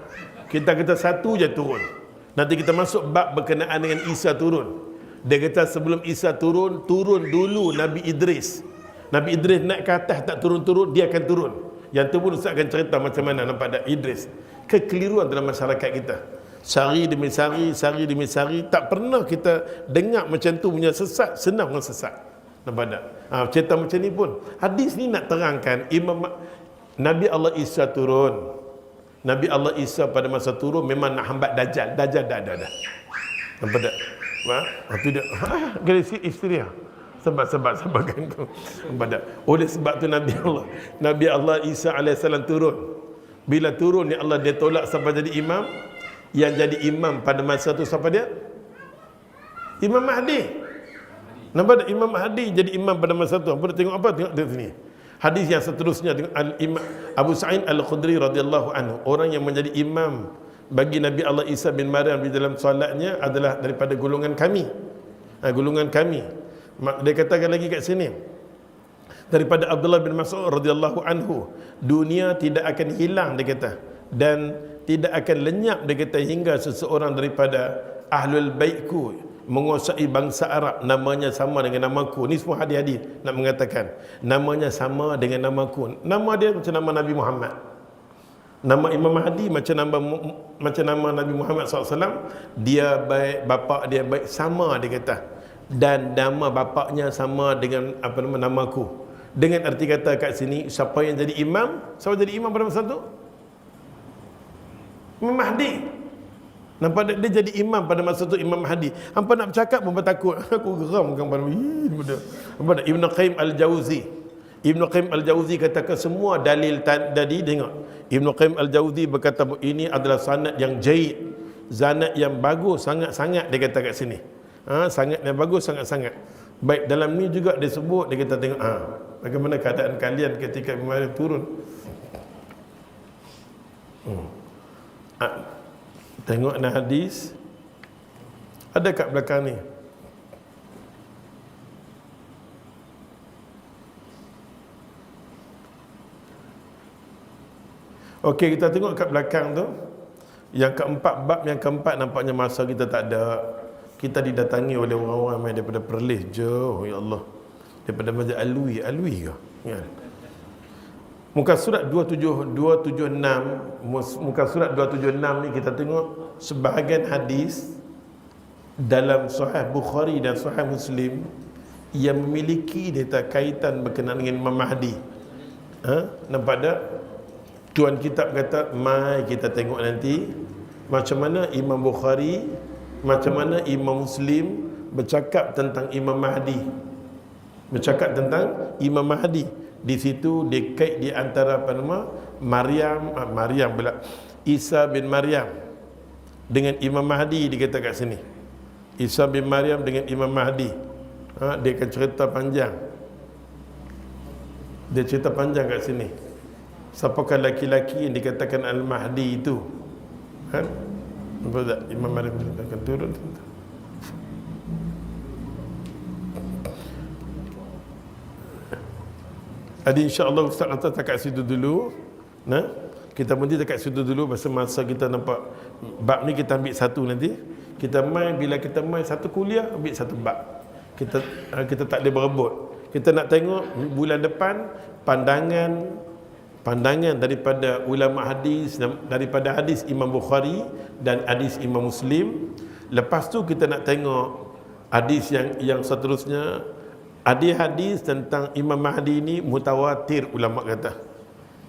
Speaker 1: Kita kata satu je turun. Nanti kita masuk bab berkenaan dengan Isa turun. Dia kata sebelum Isa turun dulu Nabi Idris. Nabi Idris naik ke atas tak turun-turun, dia akan turun. Yang tu pun Ustaz akan cerita macam mana nampak ada Idris. Kekeliruan dalam masyarakat kita. Sari demi sari, tak pernah kita dengar macam tu punya sesat, senang orang sesat. Nampak tak? Cerita macam ni pun. Hadis ni nak terangkan Nabi Allah Isa turun. Nabi Allah Isa pada masa turun memang nak hambat Dajjal. Dajjal dah ada. Nampak tak? Itu dia. Galisi isteri dia. Sebab kan tu. Oleh sebab tu Nabi Allah Isa AS turun. Bila turun ni Allah dia tolak sampai jadi imam. Yang jadi imam pada masa tu siapa dia? Imam Mahdi. Nampak tak? Imam Mahdi jadi imam pada masa tu. Tengok apa? Tengok di sini. Hadis yang seterusnya dengan Abu Sa'id Al-Khudri radhiyallahu anhu, orang yang menjadi imam bagi Nabi Allah Isa bin Maryam di dalam solatnya adalah daripada golongan kami. Golongan kami. Dia katakan lagi kat sini, daripada Abdullah bin Mas'ud radhiyallahu anhu, dunia tidak akan hilang dia kata, dan tidak akan lenyap dia kata hingga seseorang daripada ahlul baitku menguasai bangsa Arab namanya sama dengan namaku. Ni semua hadis-hadis nak mengatakan namanya sama dengan namaku. Nama dia macam nama Nabi Muhammad. Nama Imam Mahdi macam nama Nabi Muhammad SAW. Dia baik, bapa dia baik, sama dia kata. Dan nama bapaknya sama dengan namaku. Dengan arti kata kat sini, siapa yang jadi imam? Siapa jadi imam pada masa tu? Imam Mahdi. Nampak dia jadi imam pada masa tu, Imam Mahdi. Hampa nak bercakap pun takut. Aku geram kan pada Ibn Qayyim Al-Jauzi katakan semua dalil tadi. Tengok, Ibn Qayyim Al-Jauzi berkata ini adalah sanad yang jaid, sanad yang bagus sangat-sangat, dia kata kat sini. Sangat yang bagus sangat-sangat. Baik, dalam ni juga dia sebut, dia kata tengok bagaimana keadaan kalian ketika Imam Mahdi turun. Tengok hadis ada kat belakang ni. Okey, kita tengok kat belakang tu. Yang keempat, bab yang keempat, nampaknya masa kita tak ada. Kita didatangi oleh orang-orang main daripada Perlis jauh, ya Allah. Daripada Masjid Alwi ke? Ya. Muka surat 276, muka surat 276 ni kita tengok sebahagian hadis dalam Sahih Bukhari dan Sahih Muslim yang memiliki data kaitan berkenaan dengan Imam Mahdi. Nampak tak? Tuan kitab kata, mai kita tengok nanti macam mana Imam Bukhari, macam mana Imam Muslim bercakap tentang Imam Mahdi. Bercakap tentang Imam Mahdi. Di situ dekait di antara apa nama? Maryam pula. Isa bin Maryam dengan Imam Mahdi dikata kat sini. Isa bin Maryam dengan Imam Mahdi. Dia akan cerita panjang. Dia cerita panjang kat sini. Siapakah laki-laki yang dikatakan Al-Mahdi itu? Nampak tak? Imam Maryam akan turun. Jadi insya-Allah Ustaz kata tak kat situ dulu. Nah, kita berhenti dekat situ dulu masa kita nampak bab ni kita ambil satu nanti. Kita main bila kita main satu kuliah ambil satu bab. Kita tak boleh berebut. Kita nak tengok bulan depan pandangan daripada ulama hadis, daripada hadis Imam Bukhari dan hadis Imam Muslim. Lepas tu kita nak tengok hadis yang seterusnya. Hadis tentang Imam Mahdi ini mutawatir, ulama kata.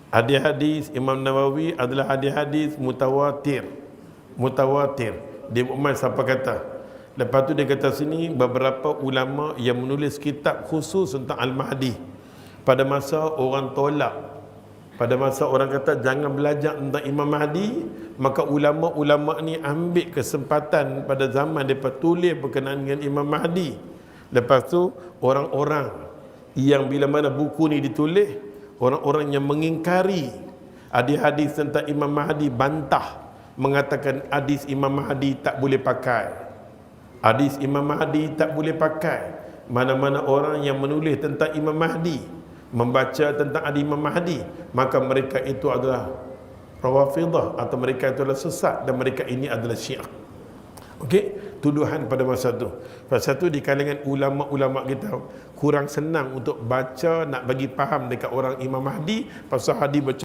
Speaker 1: Hadis Imam Nawawi adalah hadis mutawatir. Dia Umar siapa kata. Lepas tu dia kata sini beberapa ulama yang menulis kitab khusus tentang Al-Mahdi. Pada masa orang tolak, pada masa orang kata jangan belajar tentang Imam Mahdi, maka ulama-ulama ni ambil kesempatan pada zaman mereka tulis berkenaan dengan Imam Mahdi. Lepas tu orang-orang yang bila mana buku ni ditulis, orang-orang yang mengingkari hadis-hadis tentang Imam Mahdi bantah, mengatakan hadis Imam Mahdi tak boleh pakai. Hadis Imam Mahdi tak boleh pakai. Mana-mana orang yang menulis tentang Imam Mahdi, membaca tentang hadis Imam Mahdi, maka mereka itu adalah Rawafidah atau mereka itu adalah sesat dan mereka ini adalah Syiah. Okey, tuduhan pada masa tu. Pasal tu di kalangan ulama-ulama kita kurang senang untuk baca, nak bagi faham dekat orang Imam Mahdi pasal hadis baca